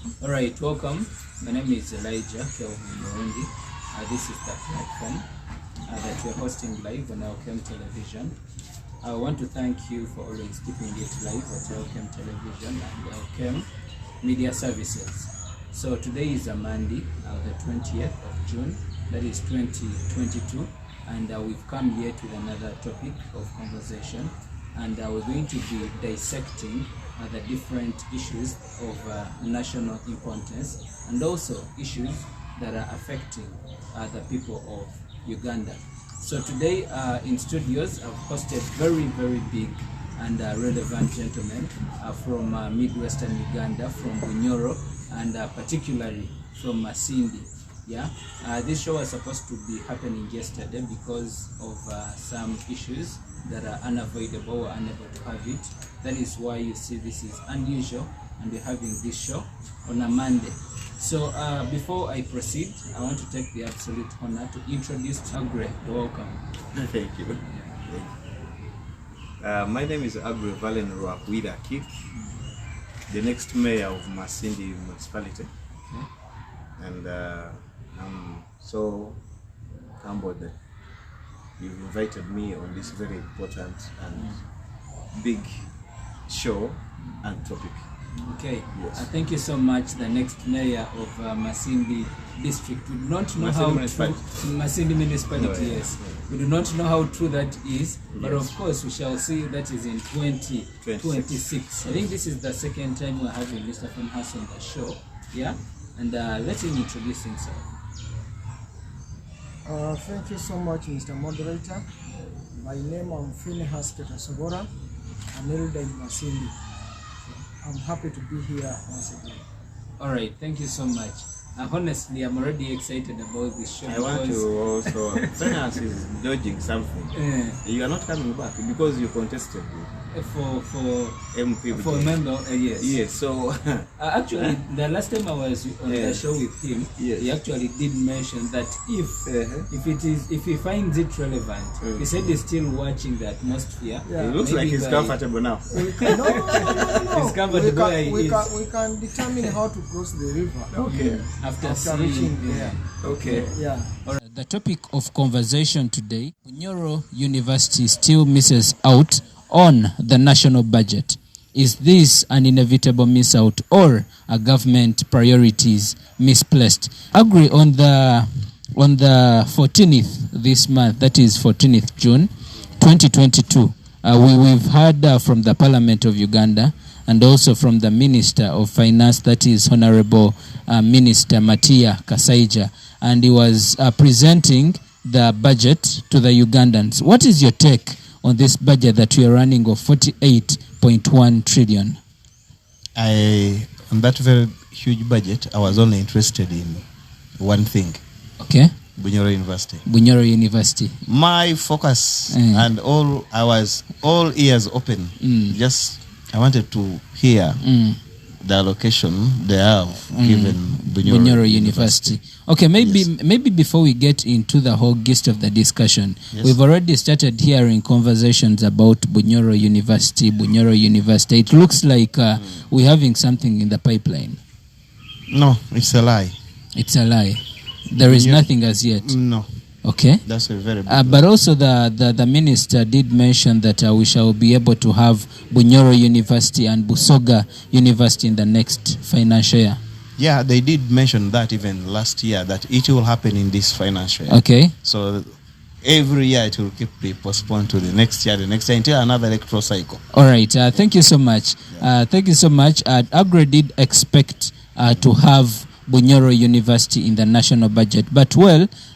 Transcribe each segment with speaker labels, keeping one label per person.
Speaker 1: All right, welcome. My name is Elijah Kelvin Murungi. This is the platform that we're hosting live on Elkem Television. I want to thank you for always keeping it live at Elkem Television and Elkem Media Services. So today is a Monday, the 20th of June, that is 2022, and we've come here to another topic of conversation, and we're going to be dissecting the different issues of national importance and also issues that are affecting the people of Uganda. So today in studios I've hosted very big and relevant gentlemen from Midwestern Uganda, from Bunyoro, and particularly from Masindi. Yeah, this show was supposed to be happening yesterday because of some issues that are unavoidable or unable to have it. That is why you see this is unusual and we're having this show on a Monday. So before I proceed, I want to take the absolute honor to introduce Aggrey. Welcome.
Speaker 2: Thank you. My name is Aggrey Valen Rwahwire, the next mayor of Masindi municipality. Okay. And I'm so humbled that you've invited me on this very important and big show and topic.
Speaker 1: Okay,
Speaker 2: yes.
Speaker 1: Thank you so much. The next mayor of Masindi district. We do not know how true Masindi municipality. No, yes, yeah. We do not know how true that is, but yes, of course we shall see. That is in 2026. I think this is the second time we're having Mr. Fenhance on the show. Yeah, and let him introduce himself.
Speaker 3: Thank you so much, Mr. Moderator. My name is Fenhance Kyotasobora. I'm elder in Masindi. I'm happy to be here once again.
Speaker 1: All right, thank you so much. Honestly, I'm already excited about this show.
Speaker 2: I want to also. Fenhance is dodging something. You are not coming back because you contested
Speaker 1: for
Speaker 2: MP.
Speaker 1: For member, yes.
Speaker 2: Yes. So
Speaker 1: actually, the last time I was on the show with him, yes, he actually did mention that if he finds it relevant, he said he's still watching the atmosphere.
Speaker 2: Yeah. It looks like he's comfortable now.
Speaker 3: No.
Speaker 1: He's comfortable.
Speaker 3: We can determine how to cross the river.
Speaker 1: Okay. After reaching there.
Speaker 3: Okay. Yeah.
Speaker 1: All right. The topic of conversation today: Bunyoro University still misses out on the national budget. Is this an inevitable miss out or a government priorities misplaced? Aggrey, on the 14th this month, that is 14th June 2022, we've heard from the Parliament of Uganda and also from the Minister of Finance, that is Honorable Minister Matia Kasaija, and he was presenting the budget to the Ugandans. What is your take on this budget that we are running of 48.1 trillion?
Speaker 4: On that very huge budget, I was only interested in one thing.
Speaker 1: Okay.
Speaker 4: Bunyoro University.
Speaker 1: Bunyoro University.
Speaker 4: My focus and I was all ears open. Just I wanted to hear the allocation they have given
Speaker 1: Bunyoro University. Okay, maybe before we get into the whole gist of the discussion, we've already started hearing conversations about Bunyoro University. It looks like we're having something in the pipeline.
Speaker 4: No, it's a lie.
Speaker 1: It's a lie. There is nothing as yet.
Speaker 4: No.
Speaker 1: Okay.
Speaker 4: That's a very big
Speaker 1: but also the minister did mention that we shall be able to have Bunyoro University and Busoga University in the next financial year.
Speaker 4: Yeah, they did mention that even last year, that it will happen in this financial year.
Speaker 1: Okay.
Speaker 4: So every year it will keep being postponed to the next year until another electoral cycle.
Speaker 1: All right. Thank you so much. Thank you so much. Aggrey did expect to have Bunyoro University in the national budget, but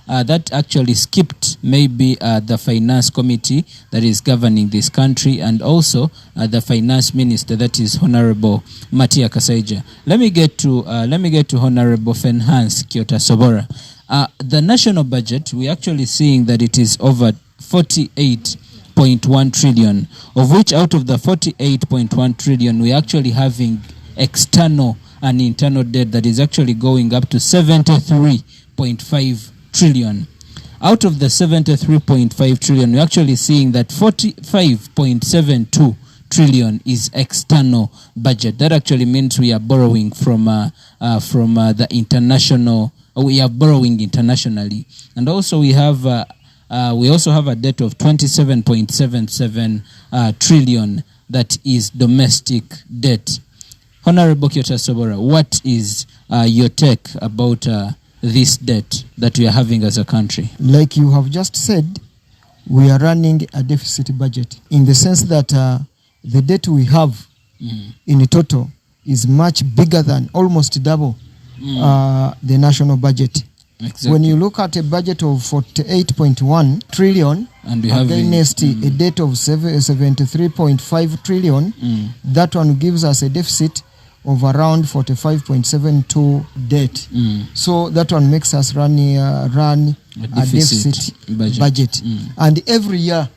Speaker 1: that actually skipped maybe the finance committee that is governing this country and also the finance minister, that is Honorable Matia Kasaija. Let me get to Honorable Fenhance Kyotasobora. The national budget, we're actually seeing that it is over 48.1 trillion, of which out of the 48.1 trillion, we're actually having external and internal debt that is actually going up to 73.5 trillion. Out of the 73.5 trillion, we're actually seeing that 45.72 trillion is external budget. That actually means we are borrowing from the international. We are borrowing internationally, and also we also have a debt of 27.77 trillion that is domestic debt. Honorable Kyotasobora, what is your take about this debt that we are having as a country?
Speaker 3: Like you have just said, we are running a deficit budget in the sense that the debt we have in total is much bigger than, almost double the national budget. Exactly. When you look at a budget of 48.1 trillion and we have against a debt of 73.5 trillion, that one gives us a deficit of around 45.72 debt. So that one makes us run a deficit budget. And every year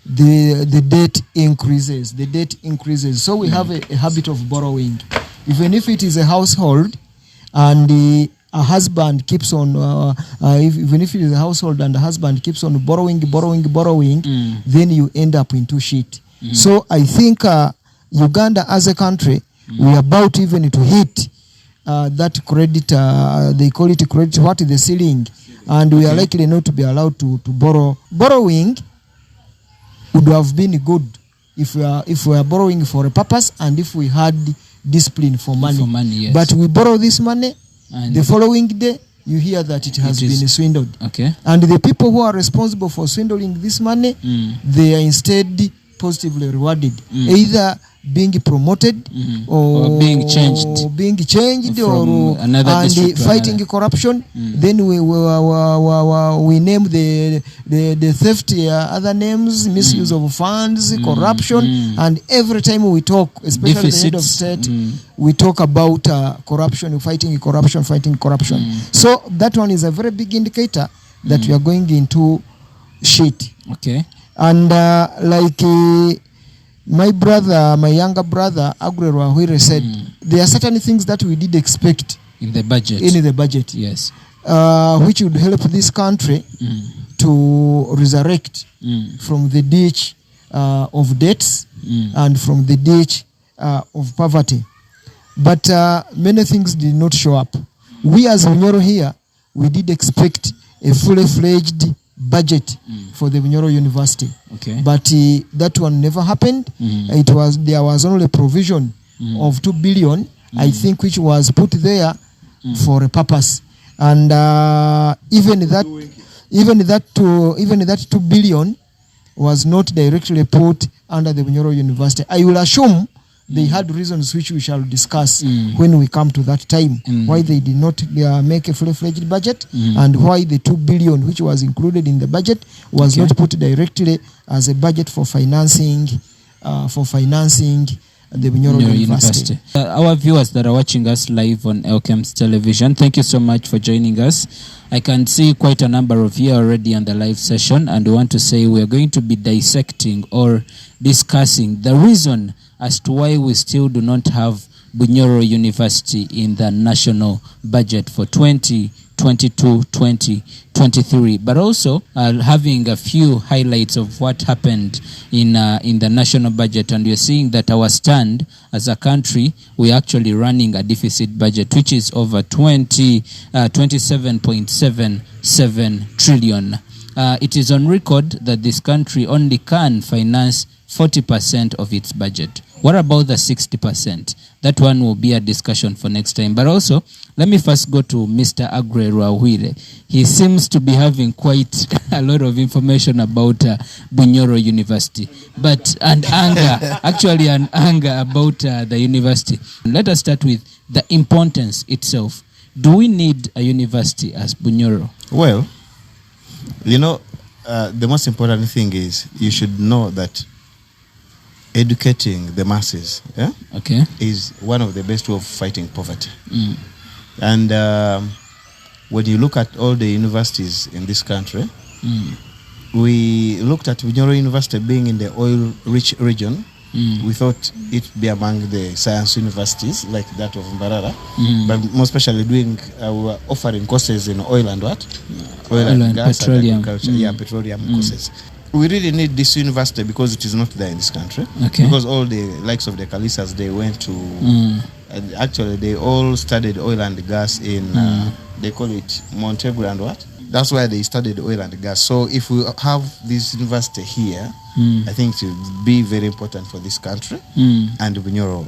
Speaker 3: the debt increases. So we have a habit of borrowing. Even if it is a household and a husband keeps on, even if it is a household and the husband keeps on borrowing, then you end up into shit. So I think Uganda as a country, we are about even to hit that credit, they call it credit, what is the ceiling, and we are likely not to be allowed to borrow. Borrowing would have been good if we are borrowing for a purpose and if we had discipline for money. Yes. But we borrow this money, and the following day you hear that it has been swindled. And the people who are responsible for swindling this money, they are instead positively rewarded, either being promoted or being changed or another and fighting corruption. Then we name the theft other names, misuse of funds, corruption, and every time we talk, especially the head of state, we talk about corruption, fighting corruption. So that one is a very big indicator that we are going into shit. And my younger brother, Aggrey Rwahwire, said there are certain things that we did expect in the budget. Yes. Which would help this country to resurrect from the ditch of debts and from the ditch of poverty. But many things did not show up. We as Bunyoro here, we did expect a fully fledged budget for the Bunyoro University, but that one never happened. There was only a provision of 2 billion, I think, which was put there for a purpose, and even that 2 billion was not directly put under the Bunyoro University. I will assume they had reasons which we shall discuss when we come to that time, why they did not make a fully-fledged budget, and why the 2 billion which was included in the budget was not put directly as a budget for financing the Bunyoro University.
Speaker 1: Our viewers that are watching us live on Elkem's television, thank you so much for joining us. I can see quite a number of you already on the live session, and we want to say we are going to be dissecting or discussing the reason as to why we still do not have Bunyoro University in the national budget for 2022-2023, but also having a few highlights of what happened in the national budget. And we're seeing that our stand as a country, we're actually running a deficit budget which is over 27.77 trillion. It is on record that this country only can finance 40% of its budget. What about the 60%? That one will be a discussion for next time. But also, let me first go to Mr. Aggrey Rwahwire. He seems to be having quite a lot of information about Bunyoro University, and anger about the university. Let us start with the importance itself. Do we need a university as Bunyoro?
Speaker 4: Well, the most important thing is you should know that educating the masses is one of the best way of fighting poverty. And when you look at all the universities in this country, we looked at Bunyoro University being in the oil-rich region. We thought it be among the science universities like that of Mbarara, but more especially offering courses in oil and what? Oil and gas, petroleum. And agriculture. Petroleum courses. we really need this university because it is not there in this country.
Speaker 1: Okay.
Speaker 4: Because all the likes of the Kalisas, they went to, actually they all studied oil and gas in, they call it Montego and what? That's why they studied oil and gas. So if we have this university here, I think it will be very important for this country and Bunyoro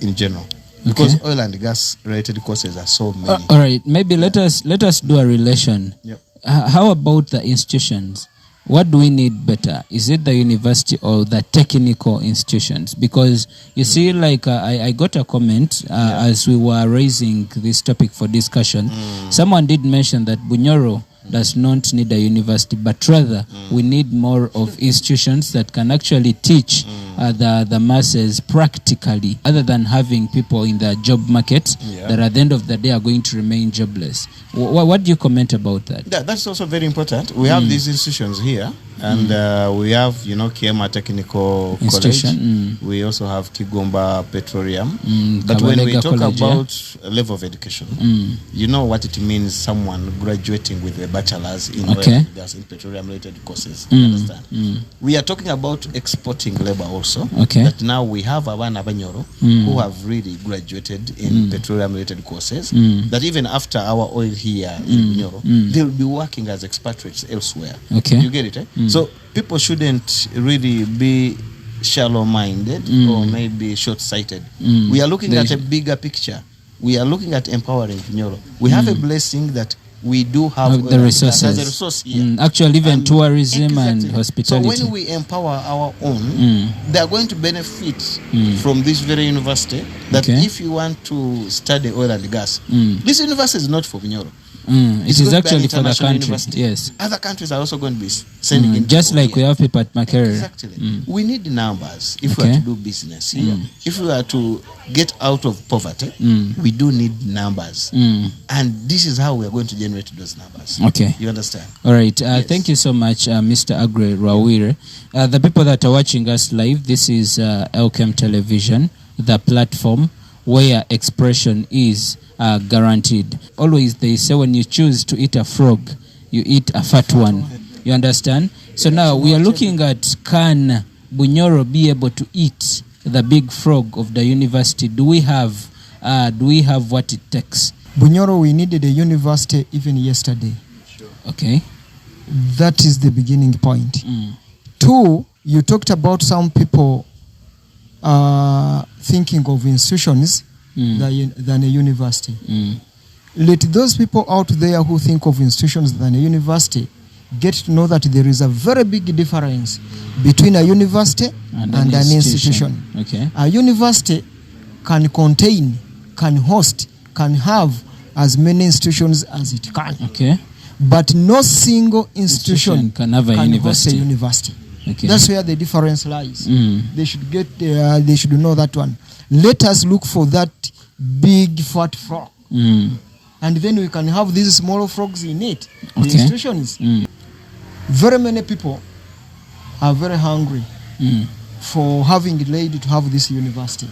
Speaker 4: in general. Because oil and gas related courses are so many.
Speaker 1: All right, maybe let us do a relation.
Speaker 4: Yep.
Speaker 1: How about the institutions? What do we need better? Is it the university or the technical institutions? Because you see, like I got a comment as we were raising this topic for discussion. Someone did mention that Bunyoro does not need a university, but rather we need more of institutions that can actually teach the masses practically, other than having people in the job market that at the end of the day are going to remain jobless. What do you comment about that?
Speaker 4: That's also very important. We have these institutions here, and we have, Kiema Technical College. We also have Kigomba Petroleum. But when we talk about level of education, you know what it means, someone graduating with a bachelor's in oil and gas, in petroleum-related courses. You understand? We are talking about exporting labor also. That now we have Abana Bunyoro who have really graduated in petroleum-related courses, that even after our oil here in Bunyoro, they'll be working as expatriates elsewhere. You get it, eh? So people shouldn't really be shallow-minded or maybe short-sighted. We are looking at a bigger picture. We are looking at empowering Bunyoro. We have a blessing that we do have
Speaker 1: the resources.
Speaker 4: As a resource here.
Speaker 1: Actually, even tourism and hospitality.
Speaker 4: So when we empower our own, they are going to benefit from this very university. That if you want to study oil and gas, this university is not for Bunyoro.
Speaker 1: It is actually for the country.
Speaker 4: University.
Speaker 1: Yes.
Speaker 4: Other countries are also going to be sending in
Speaker 1: just like
Speaker 4: here.
Speaker 1: We have people at Makerere.
Speaker 4: Exactly. We need numbers if we are to do business here. If we are to get out of poverty, we do need numbers. And this is how we are going to generate those numbers. You understand?
Speaker 1: All right. Thank you so much, Mr. Aggrey Rwahwire. The people that are watching us live, this is Elkem Television, the platform where expression is guaranteed. Always they say when you choose to eat a frog, you eat a fat one. You understand? So now we are looking at, can Bunyoro be able to eat the big frog of the university? Do we have what it takes?
Speaker 3: Bunyoro, we needed a university even yesterday.
Speaker 1: Okay.
Speaker 3: That is the beginning point. Two, you talked about some people thinking of institutions than a university. Let those people out there who think of institutions than a university get to know that there is a very big difference between a university and an institution. A university can contain, can host, can have as many institutions as it can. But no single institution
Speaker 1: can have a
Speaker 3: host a university. That's where the difference lies. They should know that one. Let us look for that big fat frog. And then we can have these small frogs in it. The institutions. Very many people are very hungry for having delayed to have this university.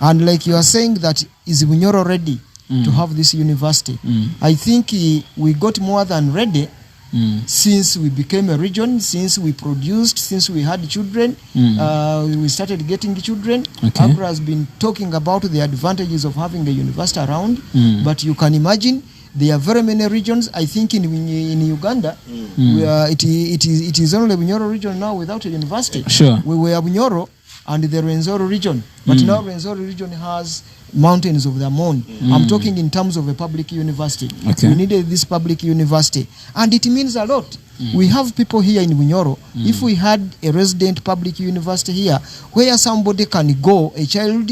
Speaker 3: And like you are saying, that is Bunyoro ready to have this university? I think we got more than ready. Since we became a region, since we produced, since we had children, we started getting children. Aggrey has been talking about the advantages of having a university around, but you can imagine there are very many regions. I think in Uganda, where it is only Bunyoro region now without a university. We were Bunyoro and the Rwenzori region, but now Rwenzori region has mountains of their own. I'm talking in terms of a public university. We needed this public university, and it means a lot. We have people here in Bunyoro. If we had a resident public university here, where somebody can go, a child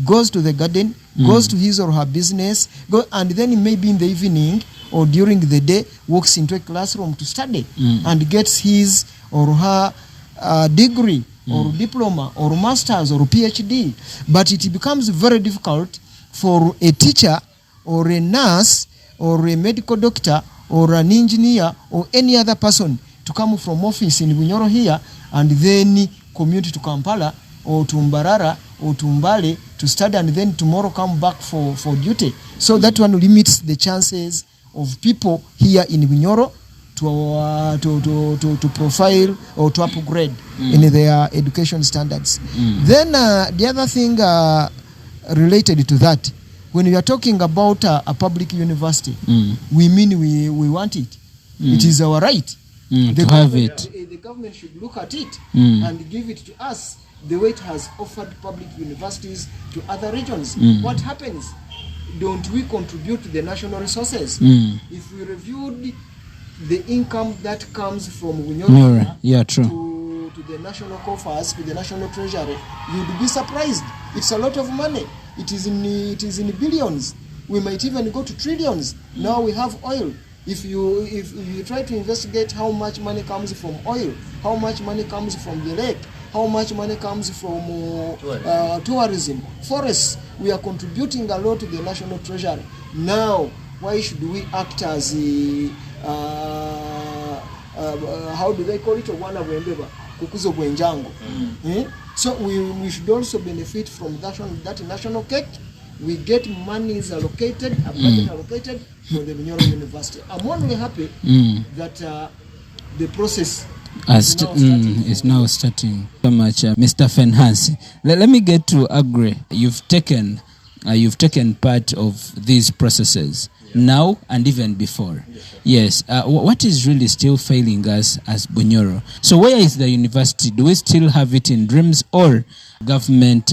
Speaker 3: goes to the garden, goes to his or her business, and then maybe in the evening or during the day walks into a classroom to study and gets his or her degree or diploma or master's or PhD. But it becomes very difficult for a teacher or a nurse or a medical doctor or an engineer or any other person to come from office in Bunyoro here and then commute to Kampala or to Mbarara or to Mbale to study and then tomorrow come back for duty. So that one limits the chances of people here in Bunyoro to profile or to upgrade in their education standards. Then the other thing related to that, when we are talking about a public university, we mean we want it. It is our right.
Speaker 1: To have it.
Speaker 3: The government should look at it and give it to us the way it has offered public universities to other regions. What happens? Don't we contribute to the national resources? If we reviewed the income that comes from Bunyoro to the national coffers, to the national treasury, you'd be surprised. It's a lot of money. It is in billions. We might even go to trillions. Now we have oil. If you try to investigate how much money comes from oil, how much money comes from the lake, how much money comes from tourism, forests, we are contributing a lot to the national treasury. Now, why should we act as how do they call it? So we should also benefit from that national cake. We get monies allocated, a budget allocated for the Bunyoro University. I'm only happy that the process
Speaker 1: is now starting. So much, Mr. Fenhance. Let me get to Aggrey. You've taken part of these processes now and even before. Yes. What is really still failing us as Bunyoro? So where is the university? Do we still have it in dreams or government?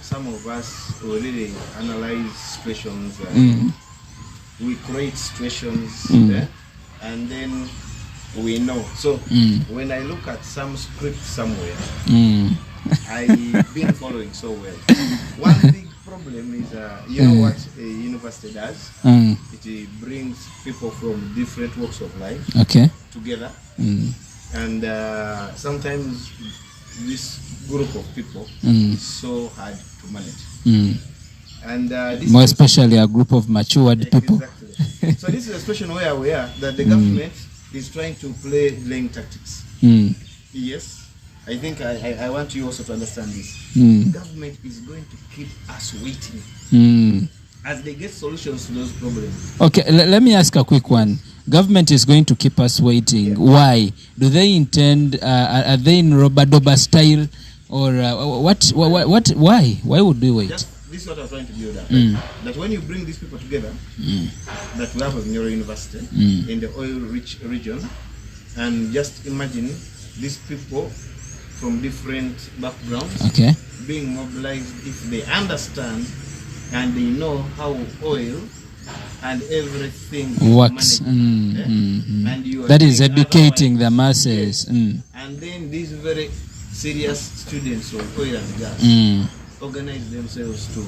Speaker 2: Some of us already analyze situations. We create situations and then we know. So when I look at some script somewhere, I've been following so well. One big problem is, you know what a university does? It brings people from different walks of life together. And sometimes this group of people is so hard to manage. And this
Speaker 1: more especially a group of matured people.
Speaker 2: Exactly. So this is a situation where we are, that the government is trying to play lane tactics. Yes, I think I want you also to understand this. The government is going to keep us waiting as they get solutions to those problems.
Speaker 1: Okay, let me ask a quick one. Government is going to keep us waiting. Why? Do they intend, are they in Robadoba style? Or what? Why? Why would we wait?
Speaker 2: This is what I'm trying to build up. That when you bring these people together, that we have a Bunyoro University in the oil-rich region, and just imagine these people from different backgrounds being mobilized. If they understand and they know how oil and everything
Speaker 1: works, and you that is educating the masses, and
Speaker 2: then these very serious students of oil and gas organize themselves to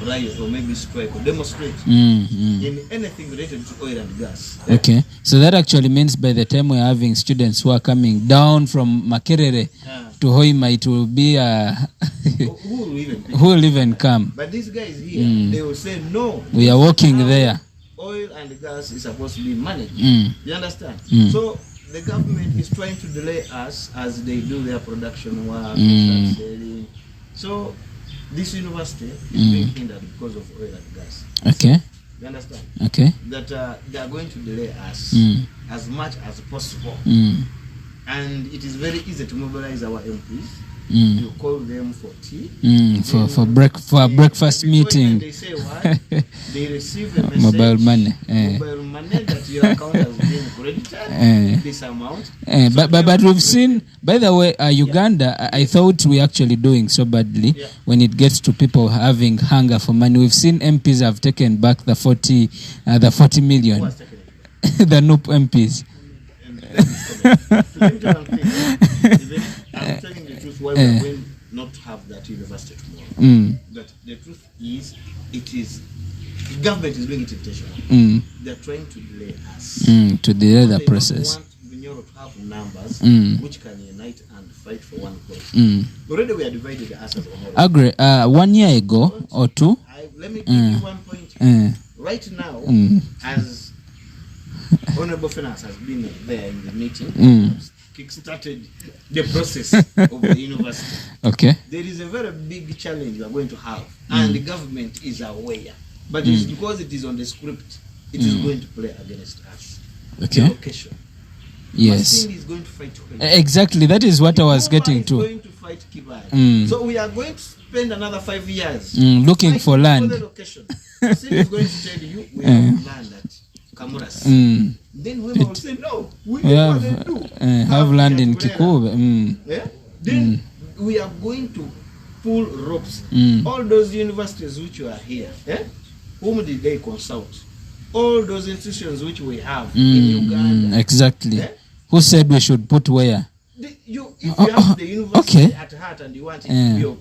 Speaker 2: riot or maybe strike or demonstrate in anything related to oil and gas.
Speaker 1: Okay, so that actually means by the time we're having students who are coming down from Makerere to Hoima, it will be who will even come.
Speaker 2: But these guys here, they will say no.
Speaker 1: We are working there.
Speaker 2: Oil and gas is supposed to be managed. You understand? So the government is trying to delay us as they do their production work, selling. So this university is being hindered because of oil and gas.
Speaker 1: Okay.
Speaker 2: You understand?
Speaker 1: Okay.
Speaker 2: That they are going to delay us as much as possible. And it is very easy to mobilize our MPs. You call them for tea.
Speaker 1: For a breakfast meeting.
Speaker 2: They say what? They receive a message.
Speaker 1: Mobile money.
Speaker 2: Mobile money that your account has been credited. This amount.
Speaker 1: But we've seen, by the way, Uganda, I thought we actually doing so badly when it gets to people having hunger for money. We've seen MPs have taken back the 40 million.
Speaker 2: Who has taken it?
Speaker 1: The NUP MPs.
Speaker 2: I'm telling the truth why we will not have that university tomorrow. But the truth is, the government is doing it intentionally. They're trying to delay us.
Speaker 1: To delay the process.
Speaker 2: They want Bunyoro to have numbers which can unite and fight for one cause. Already we are divided as
Speaker 1: Aggrey, 1 year ago or two.
Speaker 2: Let me give you one point. Right now, as Honorable Fenhance has been there in the meeting, kick-started the process of the university.
Speaker 1: Okay.
Speaker 2: There is a very big challenge we are going to have, and the government is aware. But it's because it is on the script, it is going to play against us.
Speaker 1: Okay.
Speaker 2: The location.
Speaker 1: Yes.
Speaker 2: Masindi is going to fight Hoima.
Speaker 1: Exactly. That is what I was getting to.
Speaker 2: Going to fight Kibali. So we are going to spend another 5 years
Speaker 1: looking for land.
Speaker 2: For the location. Masindi is going to tell you we have land at Kamuras. Then Hoima will say no. We
Speaker 1: have land in Kikube.
Speaker 2: Yeah? Then we are going to pull ropes. All those universities which are here, whom did they consult? All those institutions which we have in Uganda.
Speaker 1: Exactly. Who said we should put where?
Speaker 2: If you have the university at heart and you want it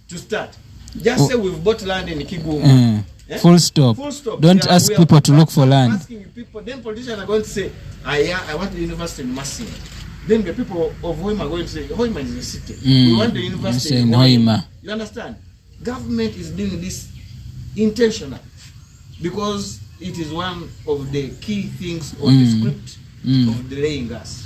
Speaker 2: to start, just say we've bought land in Kigoma.
Speaker 1: Full stop.
Speaker 2: Full stop.
Speaker 1: Don't ask people to look for land.
Speaker 2: Asking people, then politicians are going to say, I want the university in Masindi. Then the people of Hoima are going to say, Hoima is a city. We want the university in Hoima. You understand? Government is doing this intentionally because it is one of the key things on the script of delaying us.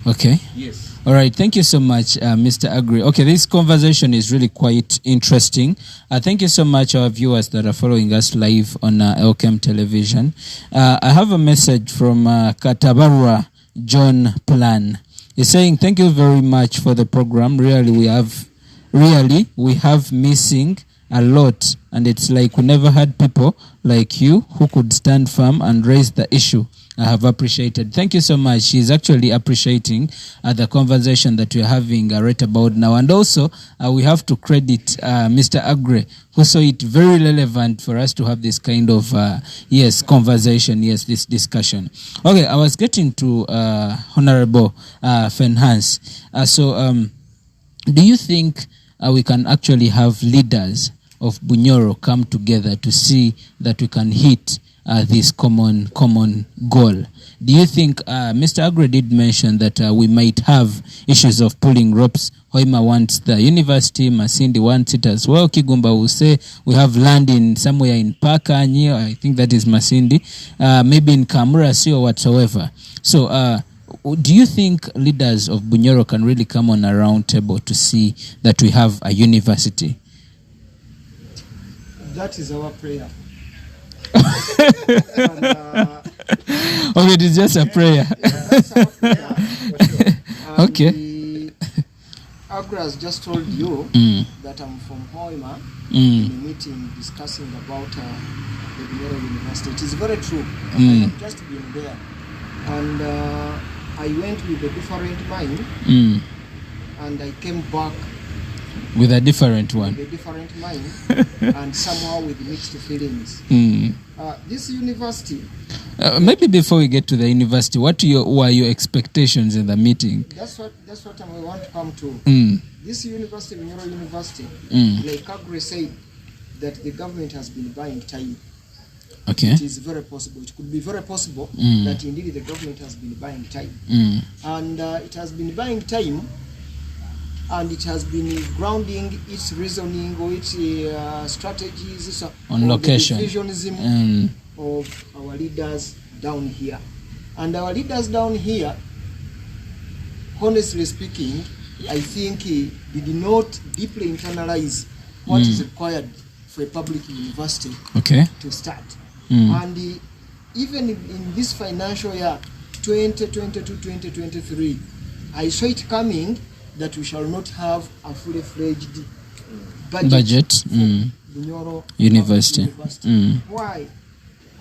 Speaker 1: Okay.
Speaker 2: Yes.
Speaker 1: All right. Thank you so much, Mr. Aggrey. Okay, this conversation is really quite interesting. Thank you so much, our viewers that are following us live on Elkem Television. I have a message from Katabarwa John Plan. He's saying, thank you very much for the program. Really, we have missing a lot. And it's like we never had people like you who could stand firm and raise the issue. I have appreciated. Thank you so much. She's actually appreciating the conversation that we're having right about now. And also, we have to credit Mr. Aggrey, who saw it very relevant for us to have this kind of, conversation, this discussion. Okay, I was getting to Honorable Fenhance. Do you think we can actually have leaders of Bunyoro come together to see that we can hit this common goal? Do you think Mr. Aggrey did mention that we might have issues of pulling ropes? Hoima wants the university, Masindi wants it as well. Kigumba will say we have land in somewhere in Pakanyi, I think that is Masindi, maybe in Kamurasi or whatsoever. So do you think leaders of Bunyoro can really come on a round table to see that we have a university?
Speaker 3: That is our prayer.
Speaker 1: Okay, it is just a prayer.
Speaker 3: That's our prayer, for sure.
Speaker 1: Okay.
Speaker 3: Aggrey has just told you that I'm from Hoima in a meeting discussing about the Bunyoro University. It is very true. I have just been there. And I went with a different mind and I came back
Speaker 1: with a different one.
Speaker 3: With a different mind and somehow with mixed feelings. This university...
Speaker 1: maybe before we get to the university, what were your expectations in the meeting?
Speaker 3: That's what I want to come to. This university, Bunyoro University, like Aggrey said, that the government has been buying time.
Speaker 1: Okay.
Speaker 3: It is very possible. It could be very possible that indeed the government has been buying time. And it has been buying time, and it has been grounding its reasoning or its strategies
Speaker 1: on location,
Speaker 3: the visionism of our leaders down here. And our leaders down here, honestly speaking, I think did not deeply internalize what is required for a public university to start. And even in this financial year 2022-2023, I saw it coming that we shall not have a fully fledged budget for Bunyoro University. Why?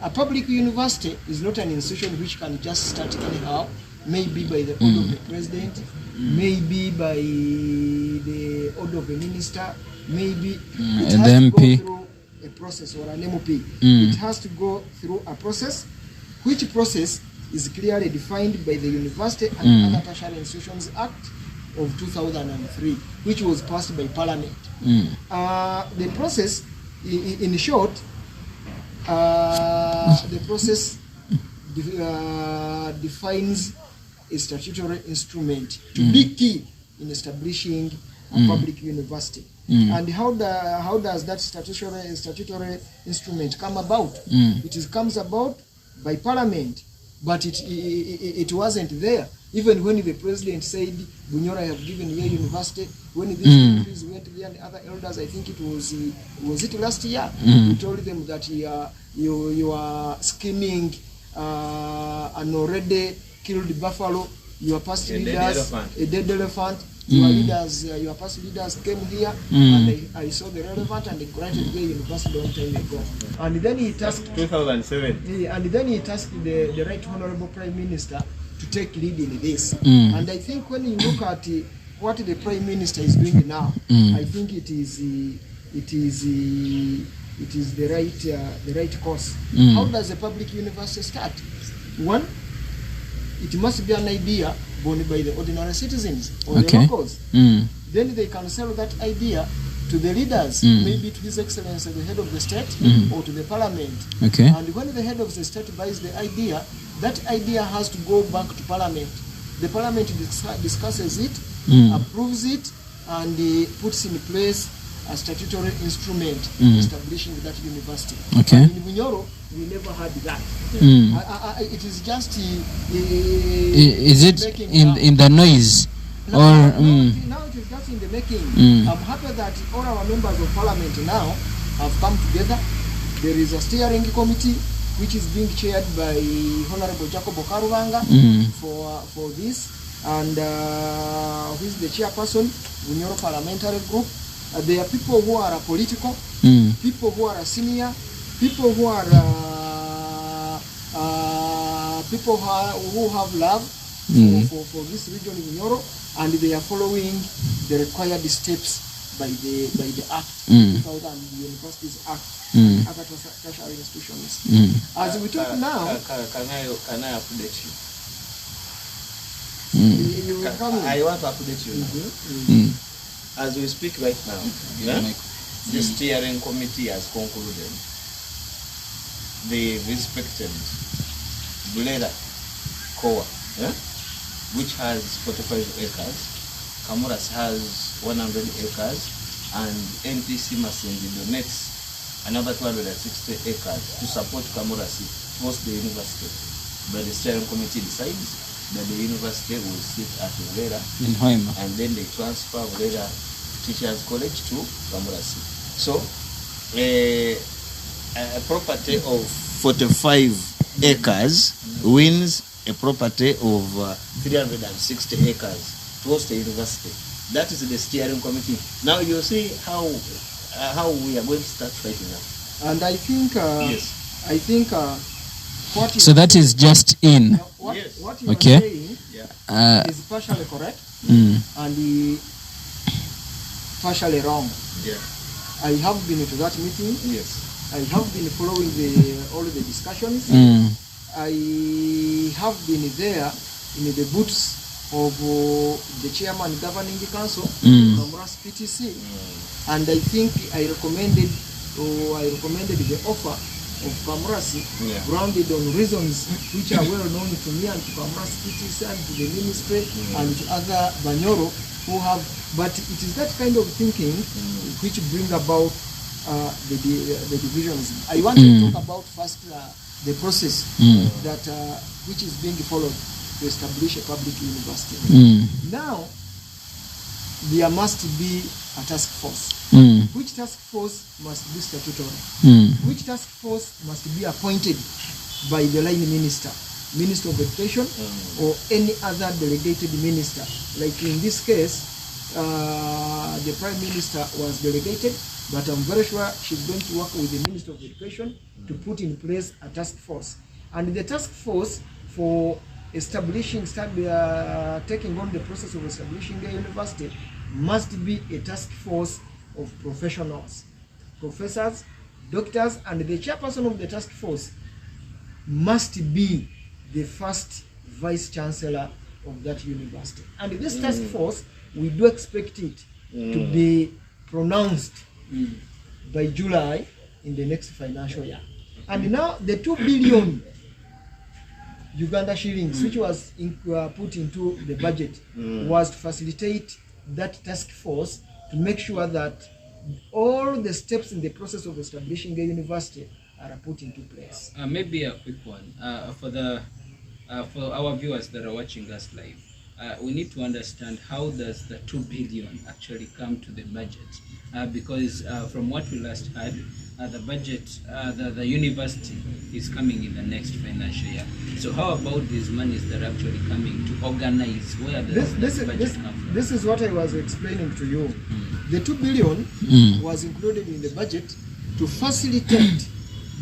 Speaker 3: A public university is not an institution which can just start anyhow, maybe by the order of the president, maybe by the order of a minister, maybe it has to go through a process, or an MOP. It has to go through a process, which process is clearly defined by the University and Other Tertiary Institutions Act of 2003, which was passed by Parliament. The process, in short, the process defines a statutory instrument to be key in establishing a public university. And how does that statutory instrument come about? It comes about by Parliament, but it wasn't there. Even when the president said, Bunyoro, I have given you a university, when these countries went there and other elders, I think it was it last year, he told them that you are scheming an already killed buffalo, your past leaders, a dead elephant. Your leaders, your past leaders came here, and I saw the relevant, and they granted the university long time ago. And then he tasked
Speaker 2: 2007.
Speaker 3: And then he tasked the Right Honorable Prime Minister to take lead in this. And I think when you look at what the Prime Minister is doing now, I think it is the right course. How does a public university start? One, it must be an idea born by the ordinary citizens or the locals. Then they can sell that idea to the leaders, maybe to His Excellency, the head of the state, or to the parliament. And when the head of the state buys the idea, that idea has to go back to parliament. The parliament discusses it, approves it, and puts in place a statutory instrument establishing that university. In Bunyoro, we never had that. It is just
Speaker 1: is it in the noise?
Speaker 3: Now it is just in the making. I'm happy that all our members of parliament now have come together. There is a steering committee which is being chaired by Honorable Jacob Karubanga for this, and who is the chairperson, Bunyoro Parliamentary Group. There are people who are political, people who are senior, people who are people who have love for this region in Bunyoro, and they are following the required steps by the Act 2000 Universities Act, other tertiary institutions. As we talk now,
Speaker 2: can I update you?
Speaker 3: I
Speaker 2: want to update you. As we speak right now, the steering committee has concluded. They've inspected Bulera Koa, which has 45 acres. Kamuras has 100 acres, and NTC Masindi donates another 260 acres to support Kamuras post the university. But the steering committee decides that the university will sit at Bulera
Speaker 1: in Hoima,
Speaker 2: and then they transfer Bulera Teachers College to Kamuras. So a property of 45 acres wins a property of 360 acres towards the university. That is the steering committee. Now you see how we are going to start fighting now.
Speaker 3: And I think
Speaker 2: yes.
Speaker 3: I think what
Speaker 1: so that is just in.
Speaker 3: What you
Speaker 1: okay.
Speaker 3: are saying is partially correct and partially wrong.
Speaker 2: Yeah.
Speaker 3: I have been to that meeting.
Speaker 2: Yes.
Speaker 3: I have been following all the discussions. I have been there in the booths of the chairman governing the council, Kamuras PTC, and I think I recommended the offer of Kamuras, grounded on reasons which are well known to me and to Kamuras PTC and to the ministry and to other Bunyoro who have. But it is that kind of thinking which bring about the divisions. I want to talk about first the process that which is being followed to establish a public university. Now, there must be a task force. Which task force must be statutory? Which task force must be appointed by the line minister, Minister of Education, or any other delegated minister? Like in this case, the Prime Minister was delegated, but I'm very sure she's going to work with the Minister of Education to put in place a task force. And the task force for establishing, taking on the process of establishing a university must be a task force of professionals, professors, doctors, and the chairperson of the task force must be the first vice chancellor of that university. And this task force, we do expect it to be pronounced by July in the next financial year. And now the 2 billion Uganda shillings, which was put into the budget, was to facilitate that task force to make sure that all the steps in the process of establishing a university are put into place.
Speaker 1: Maybe a quick one for our viewers that are watching us live. We need to understand how does the 2 billion actually come to the budget, because from what we last heard, the budget, the university is coming in the next financial year. So how about these monies that are actually coming to organize where the budget come from?
Speaker 3: This is what I was explaining to you. The 2 billion was included in the budget to facilitate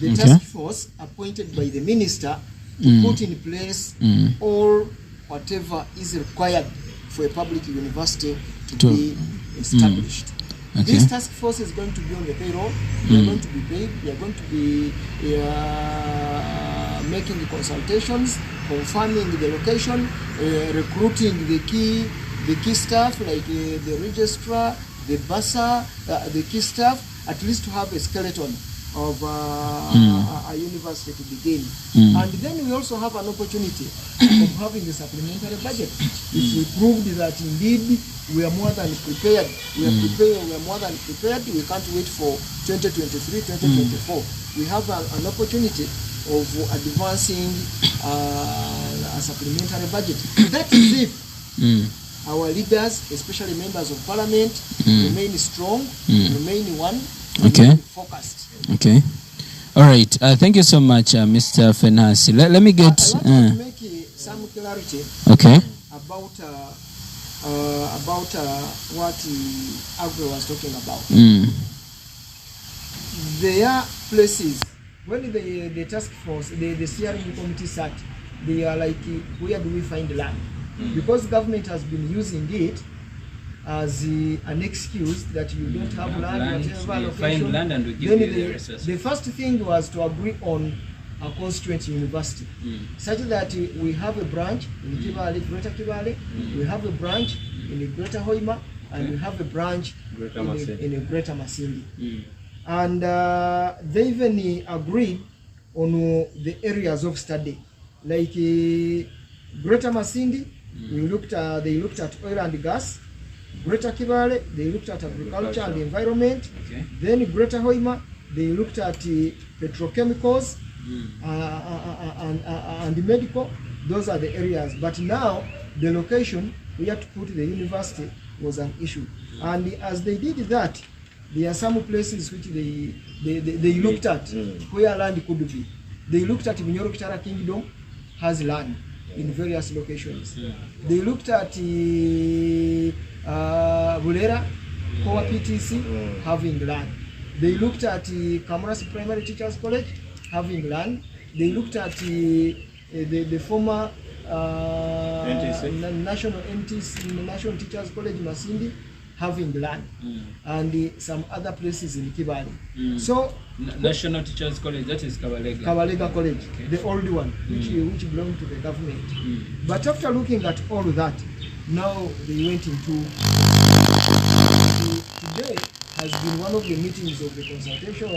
Speaker 3: the task force appointed by the minister to put in place all whatever is required for a public university to be established. This task force is going to be on the payroll. They are going to be paid. They are going to be making the consultations, confirming the location, recruiting the key staff like the registrar, the bursar, the key staff, at least to have a skeleton of a university to begin. And then we also have an opportunity of having a supplementary budget. If we proved that indeed we are more than prepared, we are more than prepared, we can't wait for 2023, 2024. We have an opportunity of advancing a supplementary budget. That is if our leaders, especially members of parliament, remain strong, remain one, remain focused.
Speaker 1: Okay. All right. Thank you so much, Mr. Fenhance. Let me get...
Speaker 3: I want to make some clarity about what Aggrey was talking about. There are places, when the task force, the steering committee sat, they are like, where do we find land? Because government has been using it as an excuse that you don't have land, whatever location.
Speaker 1: Find land and we give you the resources.
Speaker 3: The first thing was to agree on a constituent university, such that we have a branch in Kibale, Greater Kibale, we have a branch in Greater Hoima, and we have a branch in Greater Masindi. And they even agreed on the areas of study, like Greater Masindi. They looked at oil and gas. Greater Kibale, they looked at agriculture and environment. Then Greater Hoima, they looked at petrochemicals and medical. Those are the areas. But now the location where to put the university was an issue. And as they did that, there are some places which they looked at where land could be. They looked at Bunyoro Kingdom has land in various locations. They looked at Bulera, Kowa PTC, having land. They looked at Kamurasi Primary Teachers College, having land. They looked at the former National Teachers College, Masindi, having land, and some other places in Kibale. So
Speaker 1: National Teachers College, that is Kabalega.
Speaker 3: Kabalega College, the old one, which belonged to the government. But after looking at all that, now they went into today has been one of the meetings of the consultation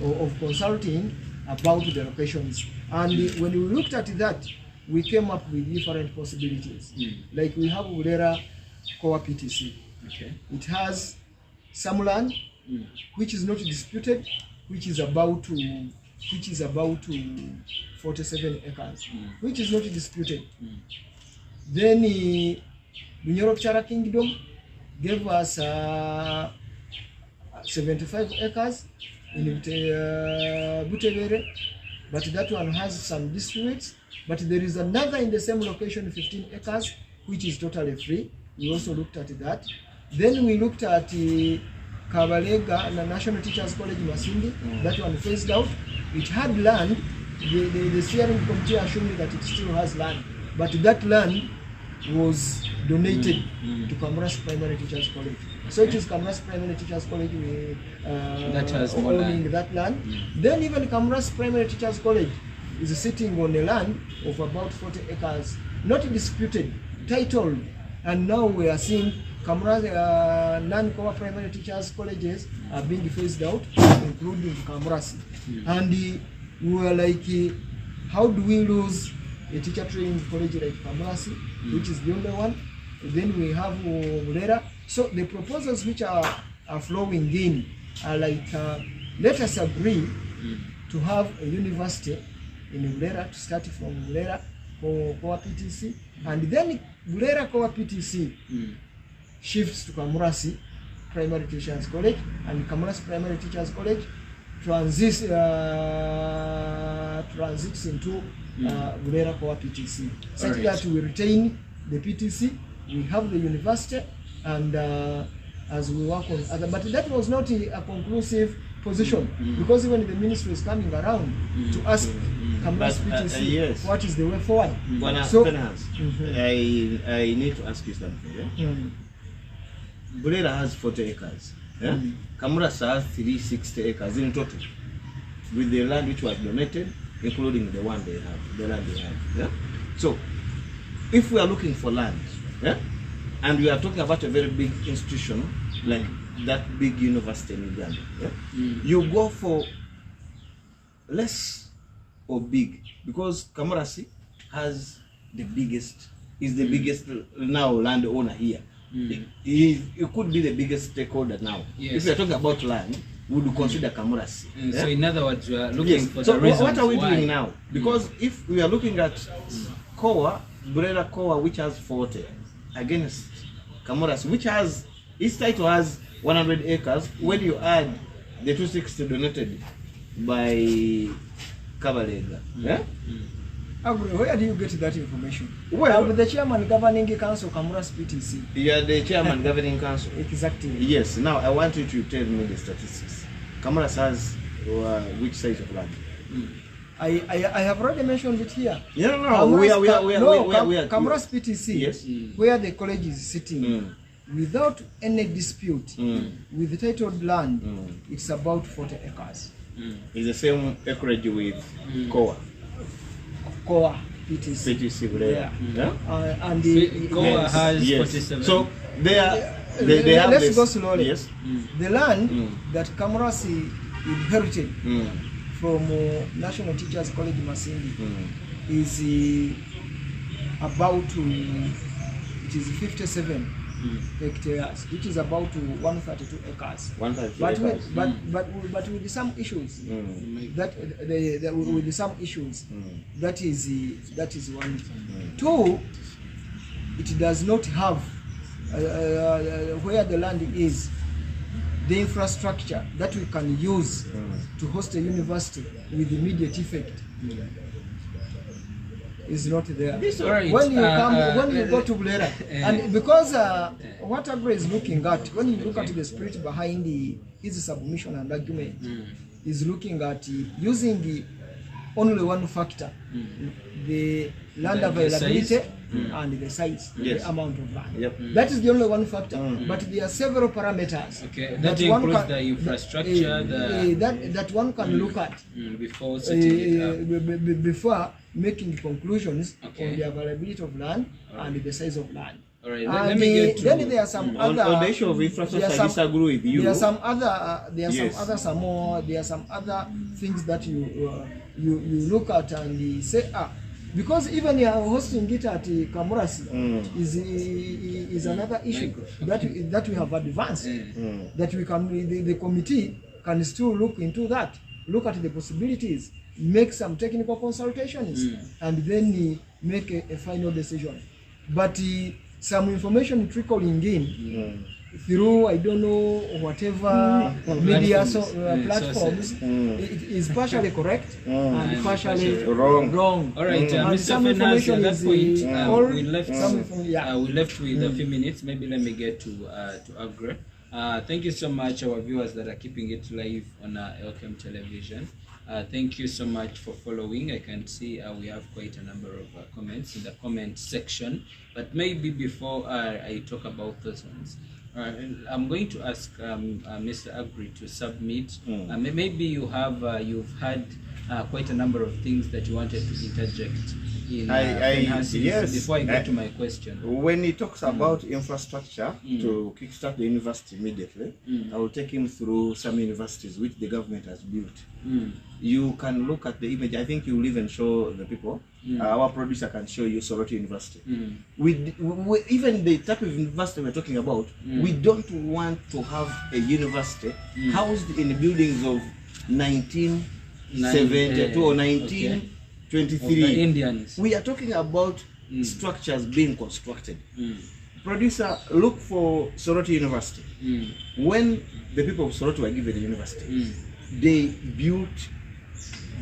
Speaker 3: of consulting about the locations. And when we looked at that, we came up with different possibilities. Like we have Bulera Kowa PTC. It has some land which is not disputed, which is about 47 acres, which is not disputed. Then Bunyoro Kingdom gave us 75 acres in Butevere, but that one has some disputes. But there is another in the same location, 15 acres, which is totally free. We also looked at that. Then we looked at Kabalega and the National Teachers College Masindi. That one phased out. It had land. The steering committee assumed that it still has land, but that land was donated to Kamurasi Primary Teachers College. So it is Kamurasi Primary Teachers College
Speaker 1: that has
Speaker 3: owning that land. Then even Kamurasi Primary Teachers College is sitting on a land of about 40 acres, not disputed, titled, and now we are seeing Kamurasi non-Kowa primary teachers colleges are being phased out, including Kamurasi. And we were like, how do we lose a teacher training college like Kamurasi, which is the only one? Then we have Bulera. So the proposals which are flowing in are like, let us agree to have a university in Bulera, to start from Bulera for Kowa PTC, and then Bulera Kowa PTC shifts to Kamurasi Primary Teachers College, and Kamurasi Primary Teachers College transits into Bunyoro Core PTC, such that we retain the PTC, we have the university, and as we work on other. But that was not a conclusive position, because even the ministry is coming around to ask Cameroon's PTC
Speaker 2: yes.
Speaker 3: what is the way forward.
Speaker 2: So, Fenhance, I need to ask you something. Yeah? Bunyoro has 40 acres. Yeah? Cameroon has 360 acres in total, with the land which was donated, including the one they have, the land they have. Yeah? So, if we are looking for land, yeah, and we are talking about a very big institution like that big university in Uganda, yeah, you go for less or big, because Kamurasi has the biggest, is the biggest now landowner here. It could be the biggest stakeholder now. Yes. If we are talking about land, we would consider Kamurasi.
Speaker 1: Yeah? So in other words, we are looking for
Speaker 2: so
Speaker 1: the reasons
Speaker 2: what are we
Speaker 1: why.
Speaker 2: doing now? Because if we are looking at Kowa, Bunyoro Core, which has 40, against Kamurasi, which has, its title has 100 acres, when you add the 260 donated by Kabalega. Yeah?
Speaker 3: Aggrey, where do you get that information?
Speaker 2: Well,
Speaker 3: I'm the chairman governing council Kamurasi PTC.
Speaker 2: You are the chairman governing council.
Speaker 3: Exactly.
Speaker 2: Yes. Now I want you to tell me the statistics. Kamurasi has which size of land?
Speaker 3: I have already mentioned it here.
Speaker 2: Yeah, no,
Speaker 3: Kamurasi PTC,
Speaker 2: yes,
Speaker 3: where the college is sitting, without any dispute, with the titled land, it's about 40 acres.
Speaker 2: It's the same acreage with Kowa.
Speaker 3: Kowa PTC.
Speaker 2: PTC there.
Speaker 3: Yeah. And the
Speaker 1: Kowa has 47.
Speaker 2: So they have
Speaker 3: let's
Speaker 2: this,
Speaker 3: go slowly.
Speaker 2: Yes.
Speaker 3: The land that Kamurasi inherited from National Teachers College Masindi is about it is 57 hectares, which is about 132 acres.
Speaker 2: 132 acres.
Speaker 3: But with some issues, with some issues, that is one. Two, it does not have where the land is, the infrastructure that we can use to host a university with immediate effect is not there.
Speaker 1: Right.
Speaker 3: When you when you go to Bunyoro, and because what Aggrey is looking at, when you look at the spirit behind his submission and argument, is looking at using only one factor, the land availability and the size, the amount of land. That is the only one factor. But there are several parameters.
Speaker 1: Okay, that includes the infrastructure,
Speaker 3: that one can look at
Speaker 1: before setting it up.
Speaker 3: Before making conclusions on the availability of land and the size of land.
Speaker 1: All right, let me get to
Speaker 3: then there are some other
Speaker 2: on the issue of infrastructure. I disagree with you.
Speaker 3: There are some other things that you look at and say, because even you are hosting it at Kamurasi is another issue that we have advanced, that we can the committee can still look into that, look at the possibilities, make some technical consultations, and then make a final decision. But some information trickling in through, I don't know, whatever media platforms, it is partially correct and partially wrong.
Speaker 1: All right, Mr. Fenhance, at that point, we left with a few minutes. Maybe let me get to Aggrey. Thank you so much, our viewers that are keeping it live on Elkem television. Thank you so much for following. I can see we have quite a number of comments in the comment section. But maybe before I talk about those ones, I'm going to ask Mr. Aggrey to submit. Maybe you have you've had quite a number of things that you wanted to interject in.
Speaker 2: Yes.
Speaker 1: Before I get to my question,
Speaker 2: when he talks about infrastructure to kickstart the university immediately, I will take him through some universities which the government has built. You can look at the image. I think you will even show the people. Our producer can show you Soroti University. We even the type of university we're talking about, we don't want to have a university housed in buildings of 1972 or 1923.
Speaker 1: The Indians.
Speaker 2: We are talking about structures being constructed. Producer, look for Soroti University. When the people of Soroti were given the university, they built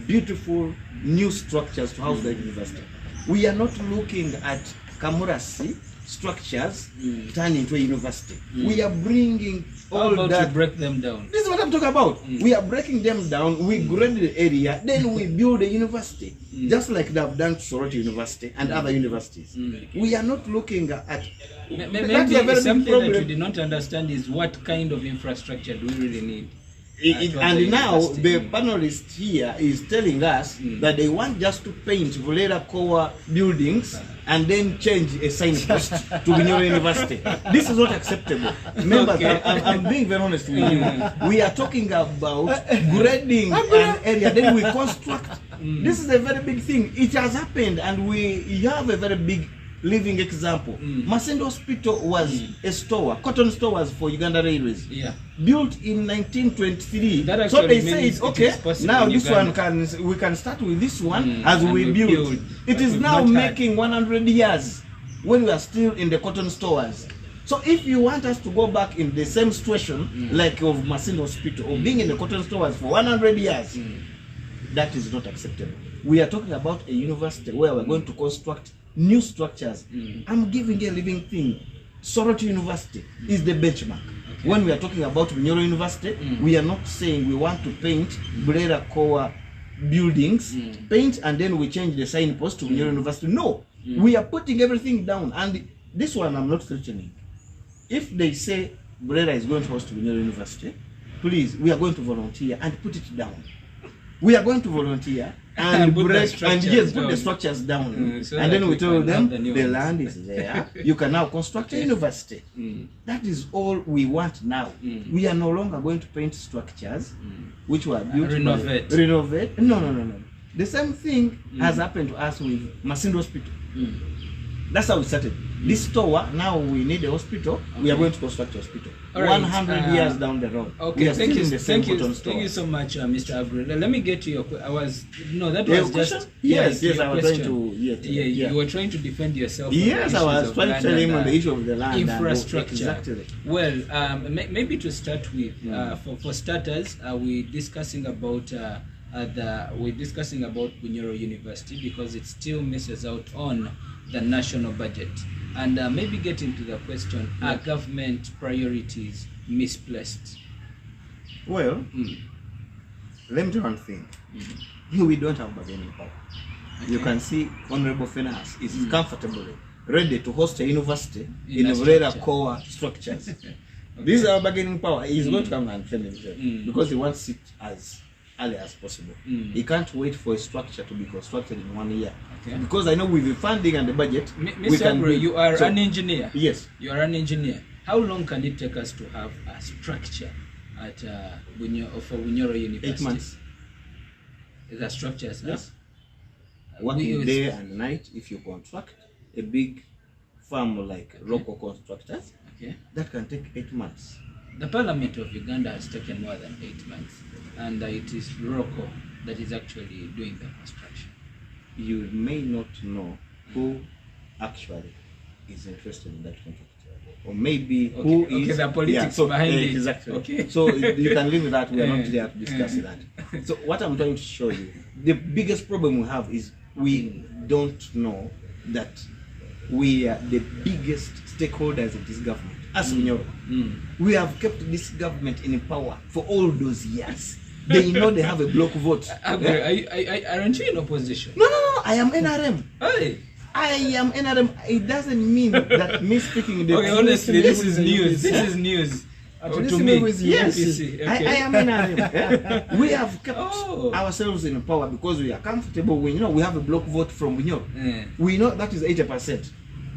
Speaker 2: beautiful new structures to house the university. We are not looking at Kamurasi structures turned into a university. We are bringing all that.
Speaker 1: To break them down.
Speaker 2: This is what I'm talking about. We are breaking them down. We grade the area, then we build a university, just like they have done to Soroti University and other universities. We are not looking at.
Speaker 1: Maybe something that we did not understand is what kind of infrastructure do we really need.
Speaker 2: And now the panelist here is telling us that they want just to paint Vulera Core buildings and then change a signpost to Bunyoro University. This is not acceptable. Remember, I'm being very honest with you. We are talking about grading an area, then we construct. This is a very big thing. It has happened, and we have a very big living example. Masendo Hospital was a store, cotton store was for Uganda Railways. Built in 1923. So they said, okay, now this one we can start with this one as we build. It is now making 100 years when we are still in the cotton stores. So if you want us to go back in the same situation like of Masendo Hospital or being in the cotton stores for 100 years, that is not acceptable. We are talking about a university where we're going to construct new structures. I'm giving a living thing. Soroti University is the benchmark. When we are talking about Bunyoro University, we are not saying we want to paint Bulera Core buildings, paint and then we change the signpost to Bunyoro University. No, we are putting everything down. And this one I'm not threatening. If they say Bulera is going to host Bunyoro University, please, we are going to volunteer and put it down. We are going to volunteer and break and yes, put the structures down. So and then we told them the land is there. You can now construct a university. That is all we want now. We are no longer going to paint structures which were built renovate. No. The same thing has happened to us with Masendo Hospital. That's how we started. This tower, now we need a hospital. We are going to construct a hospital. Right. 100 years down the road.
Speaker 1: Okay, thank you so much, Mr. Aggrey. Let me get to your question. Yes, I was trying to. You were trying to defend yourself.
Speaker 2: Yes, I was trying to tell him on the issue of the land
Speaker 1: infrastructure.
Speaker 2: Exactly.
Speaker 1: Well, maybe to start with, for starters, we're discussing about Bunyoro University because it still misses out on the national budget. And maybe get into the question, are government priorities misplaced?
Speaker 2: Well, let me tell one thing. We don't have bargaining power. You can see Honorable Fenhance is comfortably ready to host a university in a Vulera Core structures. This is our bargaining power. He's going to come and defend himself because he wants it as early as possible. He can't wait for a structure to be constructed in 1 year. Because I know with the funding and the budget,
Speaker 1: Mr. Aggrey, you are an engineer.
Speaker 2: Yes.
Speaker 1: You are an engineer. How long can it take us to have a structure at Bunyoro University?
Speaker 2: 8 months.
Speaker 1: The structures,
Speaker 2: yes. Working day and night. If you contract a big firm like local constructors, that can take 8 months.
Speaker 1: The Parliament of Uganda has taken more than 8 months, and it is ROCO that is actually doing the construction.
Speaker 2: You may not know who actually is interested in that contract, or maybe who is
Speaker 1: the politics behind it.
Speaker 2: Exactly. So you can leave that. We are not there to discuss that. So what I'm trying to show you, the biggest problem we have is we don't know that we are the biggest stakeholders of this government. As Bunyoro, we have kept this government in power for all those years. They know they have a block vote.
Speaker 1: Aren't you in opposition?
Speaker 2: No. I am NRM.
Speaker 1: Hey.
Speaker 2: I am NRM. It doesn't mean that me speaking the
Speaker 1: honestly, this is news. This is news. To me,
Speaker 2: yes. I am NRM. We have kept ourselves in power because we are comfortable. We know we have a block vote from Bunyoro. We know that is 80%.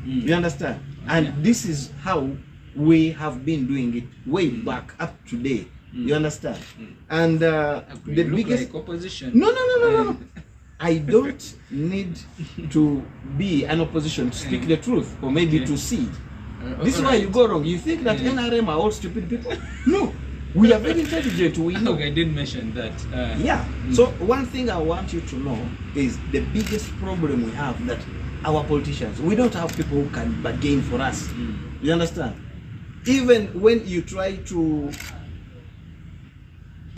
Speaker 2: You understand? And this is how we have been doing it way back up to date. You understand? And the biggest
Speaker 1: like opposition.
Speaker 2: No. I don't need to be an opposition to speak the truth or maybe to see. This is why you go wrong. You think that NRM are all stupid people? No. We are very intelligent. We know.
Speaker 1: I didn't mention that.
Speaker 2: So one thing I want you to know is the biggest problem we have that our politicians, we don't have people who can bargain for us. You understand? Even when you try to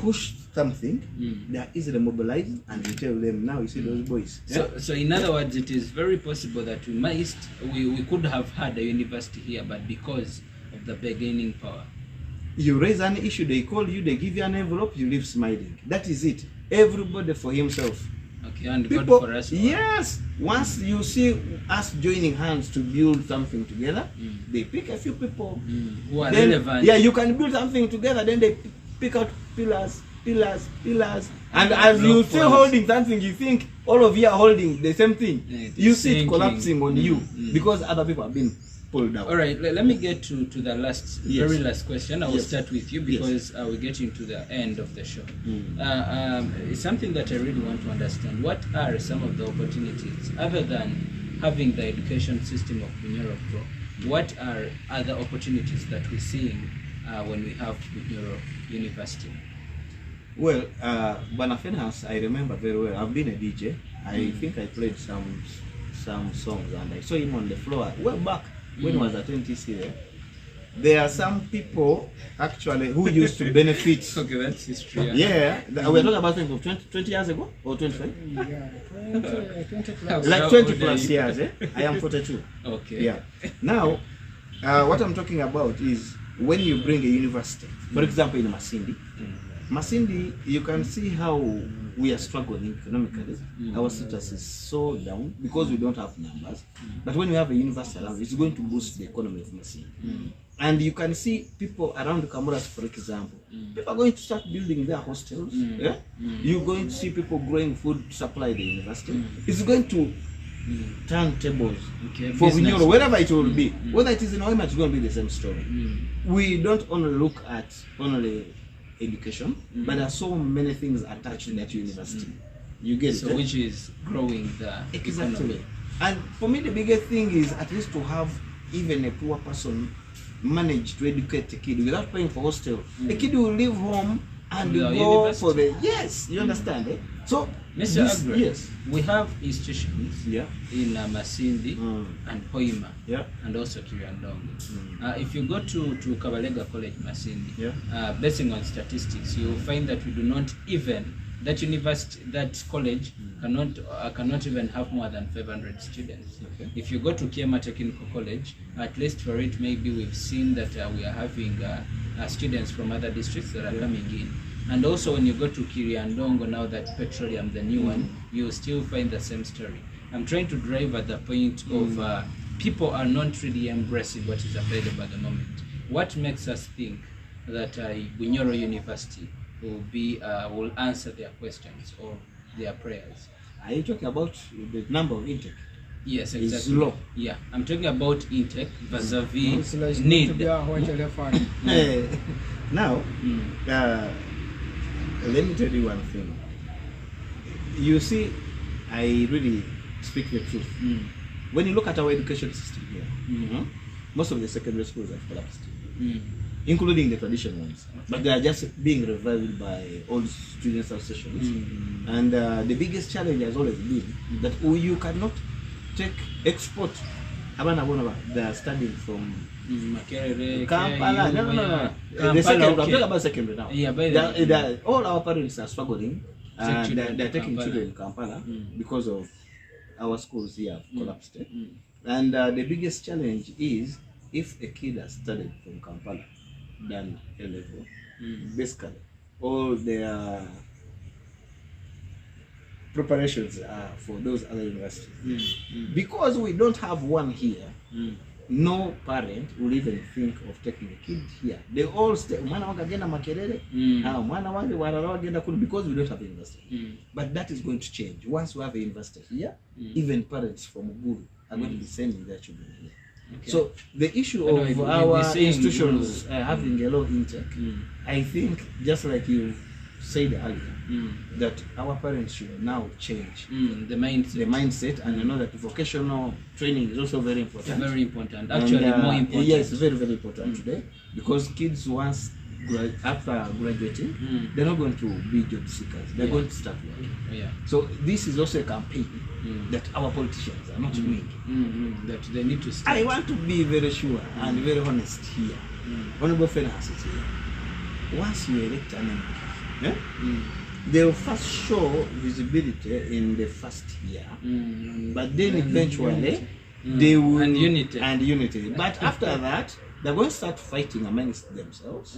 Speaker 2: push something, they are easily mobilized, and you tell them, now you see those boys.
Speaker 1: So in other words, it is very possible that we could have had a university here, but because of the bargaining power.
Speaker 2: You raise an issue, they call you, they give you an envelope, you leave smiling. That is it. Everybody for himself.
Speaker 1: Okay, and
Speaker 2: People,
Speaker 1: God for us.
Speaker 2: Yes. Once you see us joining hands to build something together, they pick a few people
Speaker 1: who are
Speaker 2: then,
Speaker 1: relevant.
Speaker 2: Yeah, you can build something together, then they pick out pillars. And as you still holding something, you think all of you are holding the same thing. You see it collapsing on you because other people have been pulled down.
Speaker 1: All right, let me get to the very last question. I will start with you because we're getting to the end of the show. It's something that I really want to understand. What are some of the opportunities, other than having the education system of Bunyoro grow? What are other opportunities that we're seeing when we have Bunyoro University?
Speaker 2: Well, Fenhance, I remember very well. I've been a DJ. I think I played some songs, and I saw him on the floor well back when he was at NTC there. There are some people actually who used to benefit.
Speaker 1: Okay, that's history.
Speaker 2: Yeah, we're talking about things of 20 years ago or 25?
Speaker 5: Yeah, 20 plus.
Speaker 2: Like 20 plus years, eh? I am 42.
Speaker 1: Okay.
Speaker 2: Yeah. Now, what I'm talking about is when you bring a university, for example, in Masindi, you can see how we are struggling economically. Our status is so down because we don't have numbers. But when we have a university around, it's going to boost the economy of Masindi. And you can see people around Kamuras, for example. People are going to start building their hostels. Yeah? You're going to see people growing food to supply the university. It's going to turn tables for Bunyoro, wherever it will be. Whether it is in Oima, it's going to be the same story. We don't only look at only education, but there are so many things attached to that university. You get it?
Speaker 1: Which is growing the economy.
Speaker 2: And for me, the biggest thing is at least to have even a poor person manage to educate a kid without paying for hostel. A kid will leave home and go for the you understand, eh? So
Speaker 1: Mr. Aggrey,
Speaker 2: yes,
Speaker 1: we have institutions in Masindi and Hoima and also Kiriandongo. If you go to Kabalega College Masindi, basing on statistics, you will find that we do not even, that university, that college cannot even have more than 500 students. If you go to Kiema Technical College, at least for it, maybe we've seen that we are having students from other districts that are coming in. And also when you go to Kiriandongo, now that petroleum, the new one, you still find the same story. I'm trying to drive at the point of people are not really embracing what is available at the moment. What makes us think that Bunyoro University will answer their questions or their prayers?
Speaker 2: Are you talking about the number of intake?
Speaker 1: Yes, exactly.
Speaker 2: It's low.
Speaker 1: Yeah, I'm talking about intake vis-a-vis need.
Speaker 2: Now, let me tell you one thing. You see, I really speak the truth. When you look at our education system here, most of the secondary schools have collapsed, including the traditional ones. But they are just being revived by all students' associations. And the biggest challenge has always been that you cannot export. They are studying from Kampala. No. The secondary, I'm talking about secondary now. Yeah, all our parents are struggling. They're taking children in Kampala because of our schools here have collapsed. And the biggest challenge is if a kid has studied from Kampala, done A level, basically all their preparations are for those other universities. Because we don't have one here, no parent will even think of taking a kid here. They all stay. Because we don't have a university. But that is going to change. Once we have a university here, even parents from Uguru are going to be sending their children here. So the issue of our institutions having a low intake, I think, just like you said earlier, that our parents should now change
Speaker 1: the mindset,
Speaker 2: and you know that vocational training is also very important.
Speaker 1: Very important, actually more important.
Speaker 2: Yes, very, very important today, because kids once after graduating, they're not going to be job seekers. They're going to start working. So this is also a campaign that our politicians are not doing.
Speaker 1: That they need to start.
Speaker 2: I want to be very sure and very honest here. Honorable Fenhance is here. Once you elect an MP, Yeah? They'll first show visibility in the first year, but then eventually they will
Speaker 1: and unity.
Speaker 2: But after that, they're going to start fighting amongst themselves,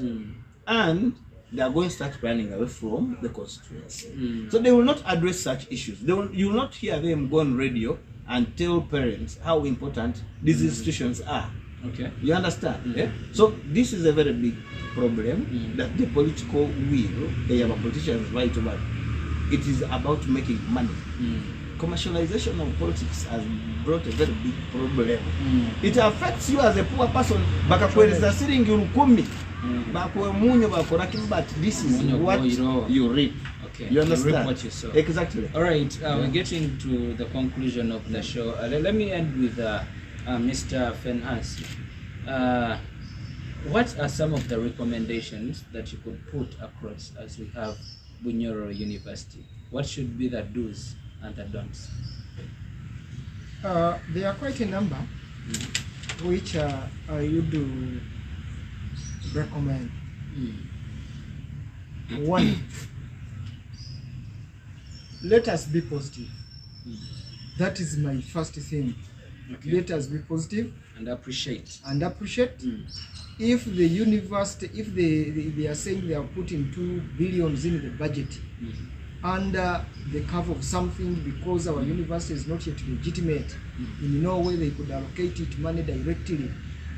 Speaker 2: and they're going to start running away from the constituency. So they will not address such issues. You will not hear them go on radio and tell parents how important these institutions are.
Speaker 1: Okay.
Speaker 2: You understand? Yeah? So this is a very big problem that the political will, they have politicians right about. It is about making money. Commercialization of politics has brought a very big problem. It affects you as a poor person. Bakakueleza siringi 10, bakuwe munyo bakoraki, but this is what you reap.
Speaker 1: Okay.
Speaker 2: You understand?
Speaker 1: You reap what you sow.
Speaker 2: Exactly.
Speaker 1: All right. We're getting to the conclusion of the show. Let me end with Mr. Fenhance. What are some of the recommendations that you could put across as we have Bunyoro University? What should be the do's and the don'ts?
Speaker 3: There are quite a number which you do recommend. One, let us be positive. That is my first thing.
Speaker 1: Okay.
Speaker 3: Let us be positive
Speaker 1: And appreciate.
Speaker 3: and appreciate. If the university, if they are saying they are putting 2 billion in the budget under the cover of something because our university is not yet legitimate, in no way they could allocate it money directly,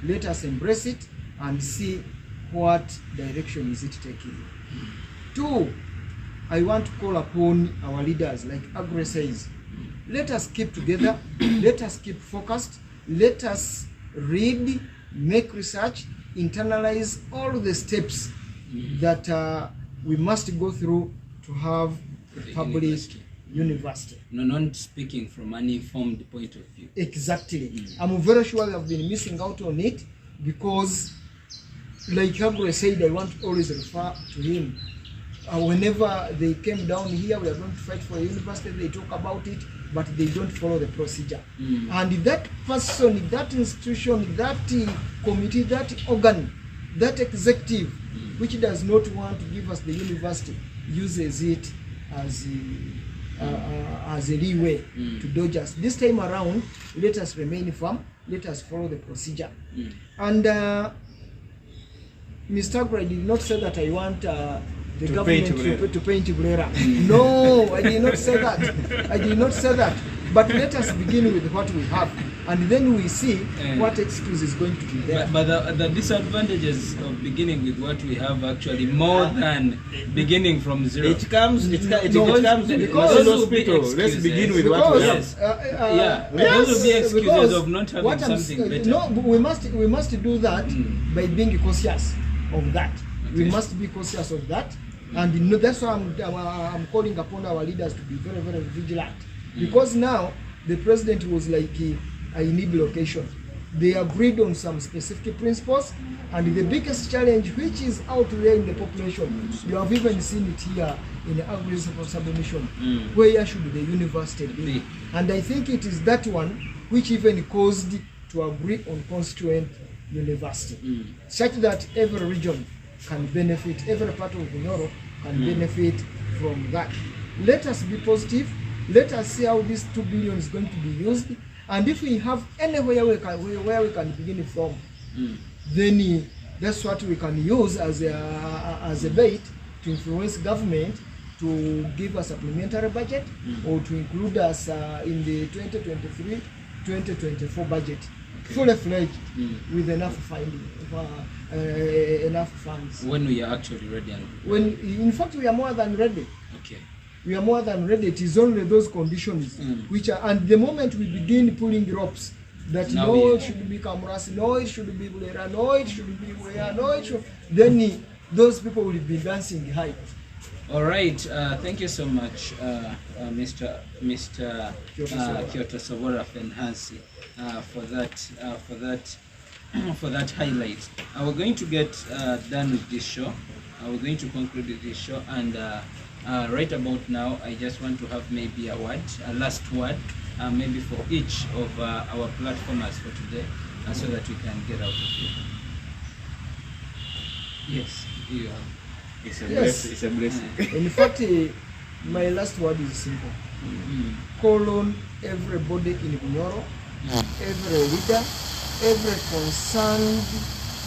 Speaker 3: let us embrace it and see what direction is it taking. 2, I want to call upon our leaders, like Aggrey says, let us keep together, let us keep focused, let us read, make research, internalize all the steps that we must go through to have a public university.
Speaker 1: No, not speaking from an informed point of view.
Speaker 3: Exactly. I'm very sure I've been missing out on it because, like Aggrey said, I want to always refer to him. Whenever they came down here, we are going to fight for a university, they talk about it, but they don't follow the procedure. And that person, that institution, that committee, that organ, that executive, which does not want to give us the university, uses it as a leeway to dodge us. This time around, let us remain firm, let us follow the procedure. And Mr. Aggrey did not say that I want the government to paint Bulera. No, I did not say that. I did not say that. But let us begin with what we have, and then we see what excuse is going to be there.
Speaker 1: But the disadvantages of beginning with what we have actually more than beginning from zero.
Speaker 2: It comes
Speaker 1: because
Speaker 2: those people. Let's begin with what we have.
Speaker 1: Those will be excuses of not having something better.
Speaker 3: No, we must do that by being cautious of that. We must be cautious of that, and that's why I'm calling upon our leaders to be very, very vigilant. Because now the president was like, I need location. They agreed on some specific principles, and the biggest challenge which is out there in the population, you have even seen it here in the Aggrey submission, where should the university be? And I think it is that one which even caused to agree on constituent university, such that every region can benefit, every part of Bunyoro can benefit from that. Let us be positive. Let us see how this 2 billion is going to be used, and if we have anywhere where we can begin from, then that's what we can use as a bait to influence government to give a supplementary budget or to include us in the 2023-2024 budget, fully fledged with enough enough funds.
Speaker 1: When we are actually ready,
Speaker 3: when in fact we are more than ready.
Speaker 1: Okay.
Speaker 3: We are more than ready. It is only those conditions which are, and the moment we begin pulling ropes, that now no, it should be Kamurasi, no, it should be Bulera, no, it should be Wea, no, it should, then those people will be dancing high.
Speaker 1: All right. Thank you so much, Mr. Kyotasobora Fenhance, for that highlight. We're going to get done with this show. We're going to conclude with this show, and right about now, I just want to have maybe a last word, maybe for each of our platformers for today, so that we can get out of here. Yes, you have.
Speaker 2: It's a
Speaker 3: Yes.
Speaker 2: blessing. It's a blessing.
Speaker 3: In fact, my last word is simple. Call on everybody in Bunyoro, every leader, every concerned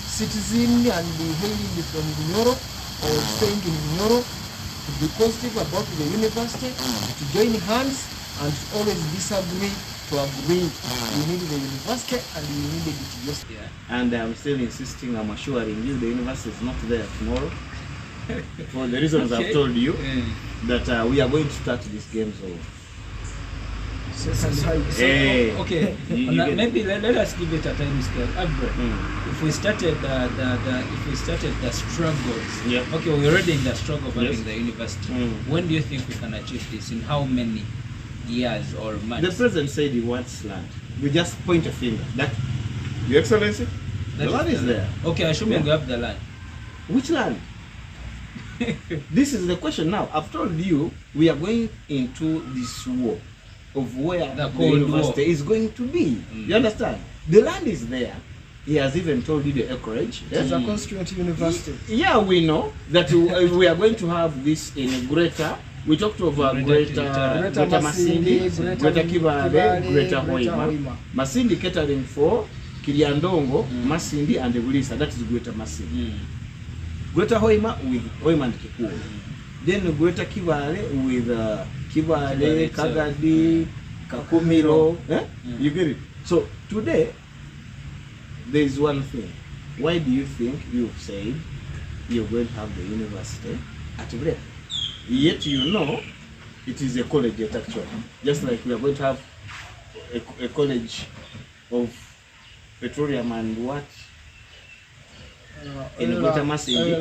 Speaker 3: citizen and hailing from Bunyoro or staying in Bunyoro to be positive about the university, to join hands and to always disagree to agree. We need the university and we need it yesterday.
Speaker 2: And I'm still insisting, I'm assuring you, the university is not there tomorrow. For the reasons I've told you, that we are going to start these games off. Hey.
Speaker 1: Okay, maybe let us give it a time scale. Aggrey, if we started the struggles, okay, we're already in the struggle of having the university. When do you think we can achieve this? In how many years or months?
Speaker 2: The president said he wants land. We just point a finger. That, Your Excellency, the land is there.
Speaker 1: Okay, assuming we have the land.
Speaker 2: Which land? This is the question now. I've told you we are going into this war of where the university is going to be. You understand? The land is there. He has even told you the acreage.
Speaker 3: It's a constituent university.
Speaker 2: Yeah, we know that we are going to have this in Greater. We talked of Greater Masindi, Greater Kivale, Greater Hoima. Masindi catering for Kiryandongo, Masindi and the Bulisa. That is Greater Masindi. Greater Hoima with Hoima and Kikuo. Then Greater Kivale with Kivale, Kagadi, Kakumiro. You get it? So today, there is one thing. Why do you think you've said you're going to have the university at Greater? Yet you know it is a college yet actually. Just like we are going to have a college of petroleum and what? In Greater Masindi.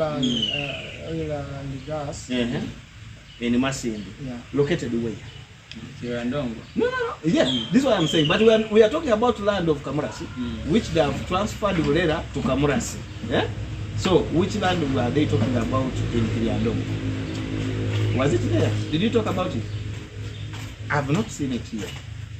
Speaker 3: Oil and gas.
Speaker 2: In Masindi.
Speaker 3: Yeah.
Speaker 2: Located where?
Speaker 1: Kirandongo.
Speaker 2: No. Yeah, this is what I'm saying. But we are talking about land of Kamurasi, which they have transferred later to Kamurasi. Yeah? So, which land were they talking about in Kirandongo? Was it there? Did you talk about it? I have not seen it here.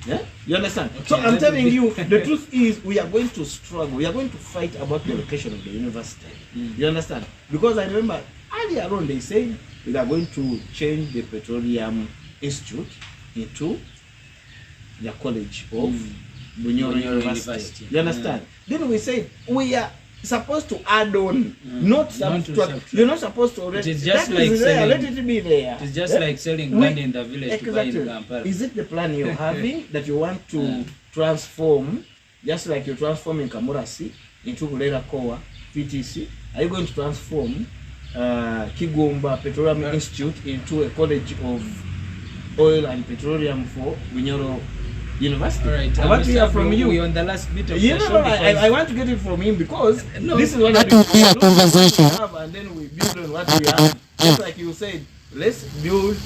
Speaker 2: Yeah? You understand? Okay, so I'm telling you, the truth is we are going to struggle. We are going to fight about the location of the university. You understand? Because I remember earlier on they said they are going to change the Petroleum Institute into the College of Bunyoro University. You understand? Then we said we are supposed to add on, not subtract. You're not supposed to already.
Speaker 1: It is just like selling,
Speaker 2: let it be there.
Speaker 1: It is just like selling land in the village to buy in Kampala.
Speaker 2: Is it the plan you're having that you want to transform, just like you're transforming Kamurasi into Bulera Koa, PTC? Are you going to transform Kigomba Petroleum Institute into a college of oil and petroleum for Bunyoro University?
Speaker 1: Right.
Speaker 2: I want to hear from you.
Speaker 1: We're on the last bit of
Speaker 2: the show. I want to get it from him because this is what I have, and then we build on what we have. Just like you said, let's build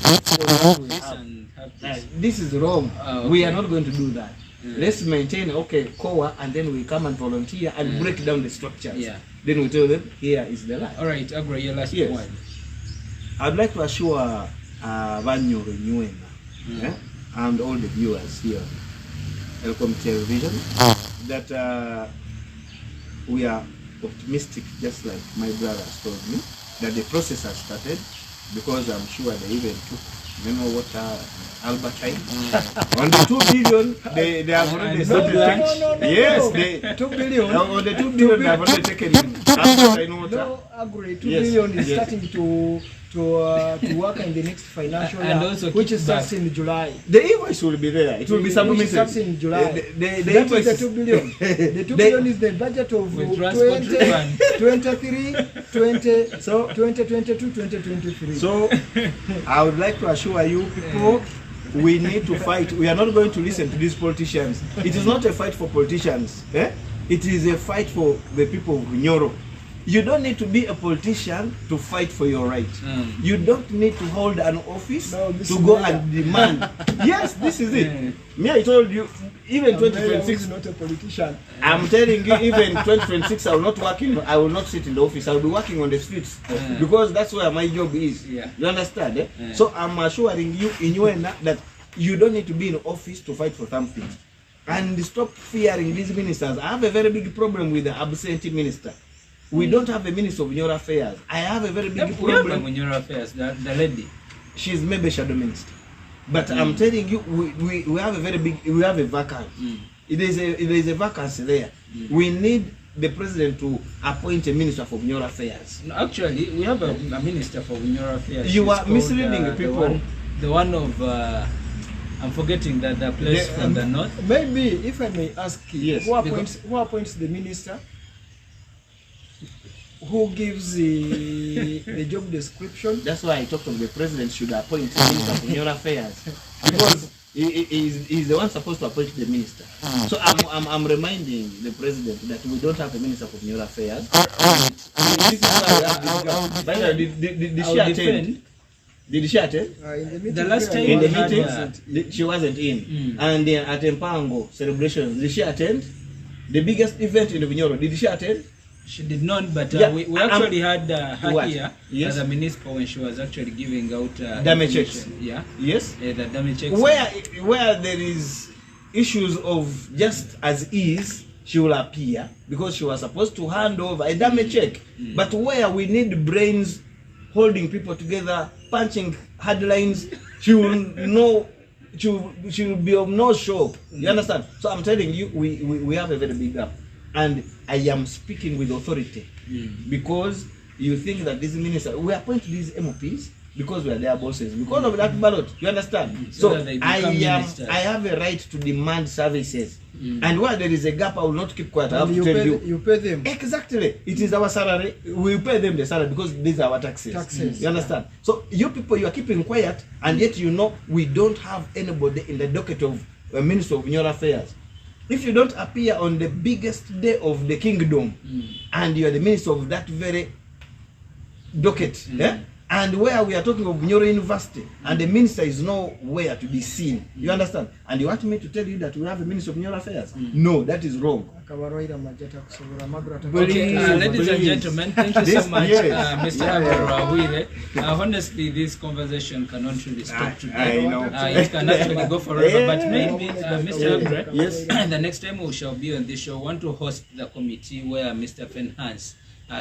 Speaker 2: on what we have. This is wrong. Okay. We are not going to do that. Let's maintain core, and then we come and volunteer and break down the structures. Yeah. Then we tell them here is the line.
Speaker 1: All right, Aggrey, your last word.
Speaker 2: I'd like to assure Bunyoro University and all the viewers here, Elkem Television, that we are optimistic, just like my brother has told me, that the process has started, because I'm sure they even took Albert on the 2 billion, they have already started. Yes, 2 billion. On the 2 billion, they have already taken in.
Speaker 3: No, Aggrey, 2 billion is starting to work in the next financial year,
Speaker 1: also
Speaker 3: which starts in July.
Speaker 2: The invoice will be there. It will be submitted.
Speaker 3: Which starts in July.
Speaker 2: The invoice
Speaker 3: is the 2 billion. The 2 billion is the budget of 2022, 2023.
Speaker 2: So, I would like to assure you people, we need to fight. We are not going to listen to these politicians. It is not a fight for politicians. It is a fight for the people of Bunyoro. You don't need to be a politician to fight for your right. You don't need to hold an office to go and demand. Yes, this is it. Me, I told you, even 2026.
Speaker 3: Not a politician.
Speaker 2: I'm telling you, even 2026, I will not sit in the office. I will be working on the streets because that's where my job is. You understand? So I'm assuring you, that you don't need to be in office to fight for something. And stop fearing these ministers. I have a very big problem with the absentee minister. We don't have a Minister of Bunyoro Affairs. I have a very big problem.
Speaker 1: We have Bunyoro Affairs, the lady.
Speaker 2: She's maybe shadow minister. But I'm telling you, we have a very big, we have a vacancy. It is a vacancy there. We need the president to appoint a minister for Bunyoro Affairs.
Speaker 1: No, actually, we have a minister for Bunyoro Affairs.
Speaker 2: You are misleading people.
Speaker 1: The one of, I'm forgetting that the place from the north.
Speaker 3: Maybe, if I may ask,
Speaker 2: yes,
Speaker 3: who appoints the minister? Who gives the job description?
Speaker 2: That's why I talked of the president should appoint a minister for Bunyoro Affairs, because he's the one supposed to appoint the minister. So I'm reminding the president that we don't have a minister for Bunyoro Affairs. This is why by the way, did she attend? Did she attend?
Speaker 3: The last time
Speaker 2: in the meeting, she wasn't in. And at Mpango celebration, did she attend? The biggest event in the Bunyoro, did she attend?
Speaker 1: She did not, but we actually had her here as a municipal when she was actually giving out
Speaker 2: damage checks.
Speaker 1: Yeah.
Speaker 2: Yes.
Speaker 1: The damage checks.
Speaker 2: Where there is issues of just as is, she will appear because she was supposed to hand over a damage check. But where we need brains holding people together, punching headlines, she will know. She will be of no show. You understand? So I'm telling you, we have a very big gap. And I am speaking with authority because you think that this minister, we appoint these MPs because we are their bosses, because of that ballot. You understand? So I have a right to demand services. And where there is a gap, I will not keep quiet. I have to tell you.
Speaker 3: You pay them.
Speaker 2: Exactly. It is our salary. We pay them the salary because these are our taxes. You understand? So you people, you are keeping quiet, and yet you know we don't have anybody in the docket of Minister of Bunyoro Affairs. If you don't appear on the biggest day of the kingdom, and you are the minister of that very docket, and where we are talking of Bunyoro University, and the minister is nowhere to be seen, you understand? And you want me to tell you that we have a minister of Bunyoro Affairs? No, that is wrong.
Speaker 1: Okay, ladies and gentlemen, thank you so much, Mr. Aggrey Rwahwire. Honestly, this conversation cannot really stop today. It can actually go forever, but maybe, Mr. Aggrey, the next time we shall be on this show, we want to host the committee where Mr. Fenhance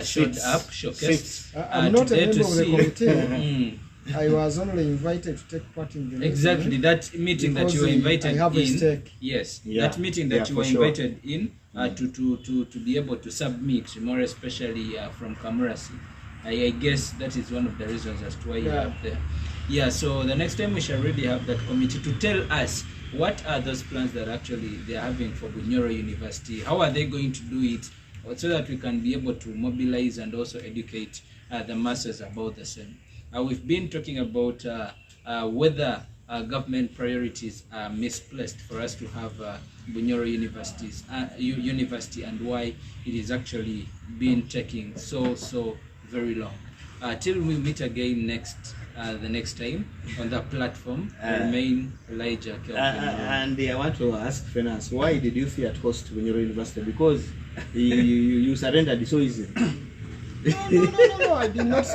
Speaker 1: showed up, showcased.
Speaker 3: I'm not a member of the committee. I was only invited to take part in the
Speaker 1: exactly that meeting that you were invited in. Yes, that meeting that you were invited in to be able to submit, more especially from Kamurasi. I guess that is one of the reasons as to why you're up there. Yeah, so the next time we shall really have that committee to tell us what are those plans that actually they are having for Bunyoro University. How are they going to do it, so that we can be able to mobilize and also educate the masses about the same. We've been talking about whether government priorities are misplaced for us to have Bunyoro University and why it is actually been taking so very long. Till we meet again the next time on the platform, I remain Elijah Kelvin.
Speaker 2: And I want to ask Fenhance, why did you fear to host Bunyoro University? Because you surrendered so easily.
Speaker 3: No, I did not.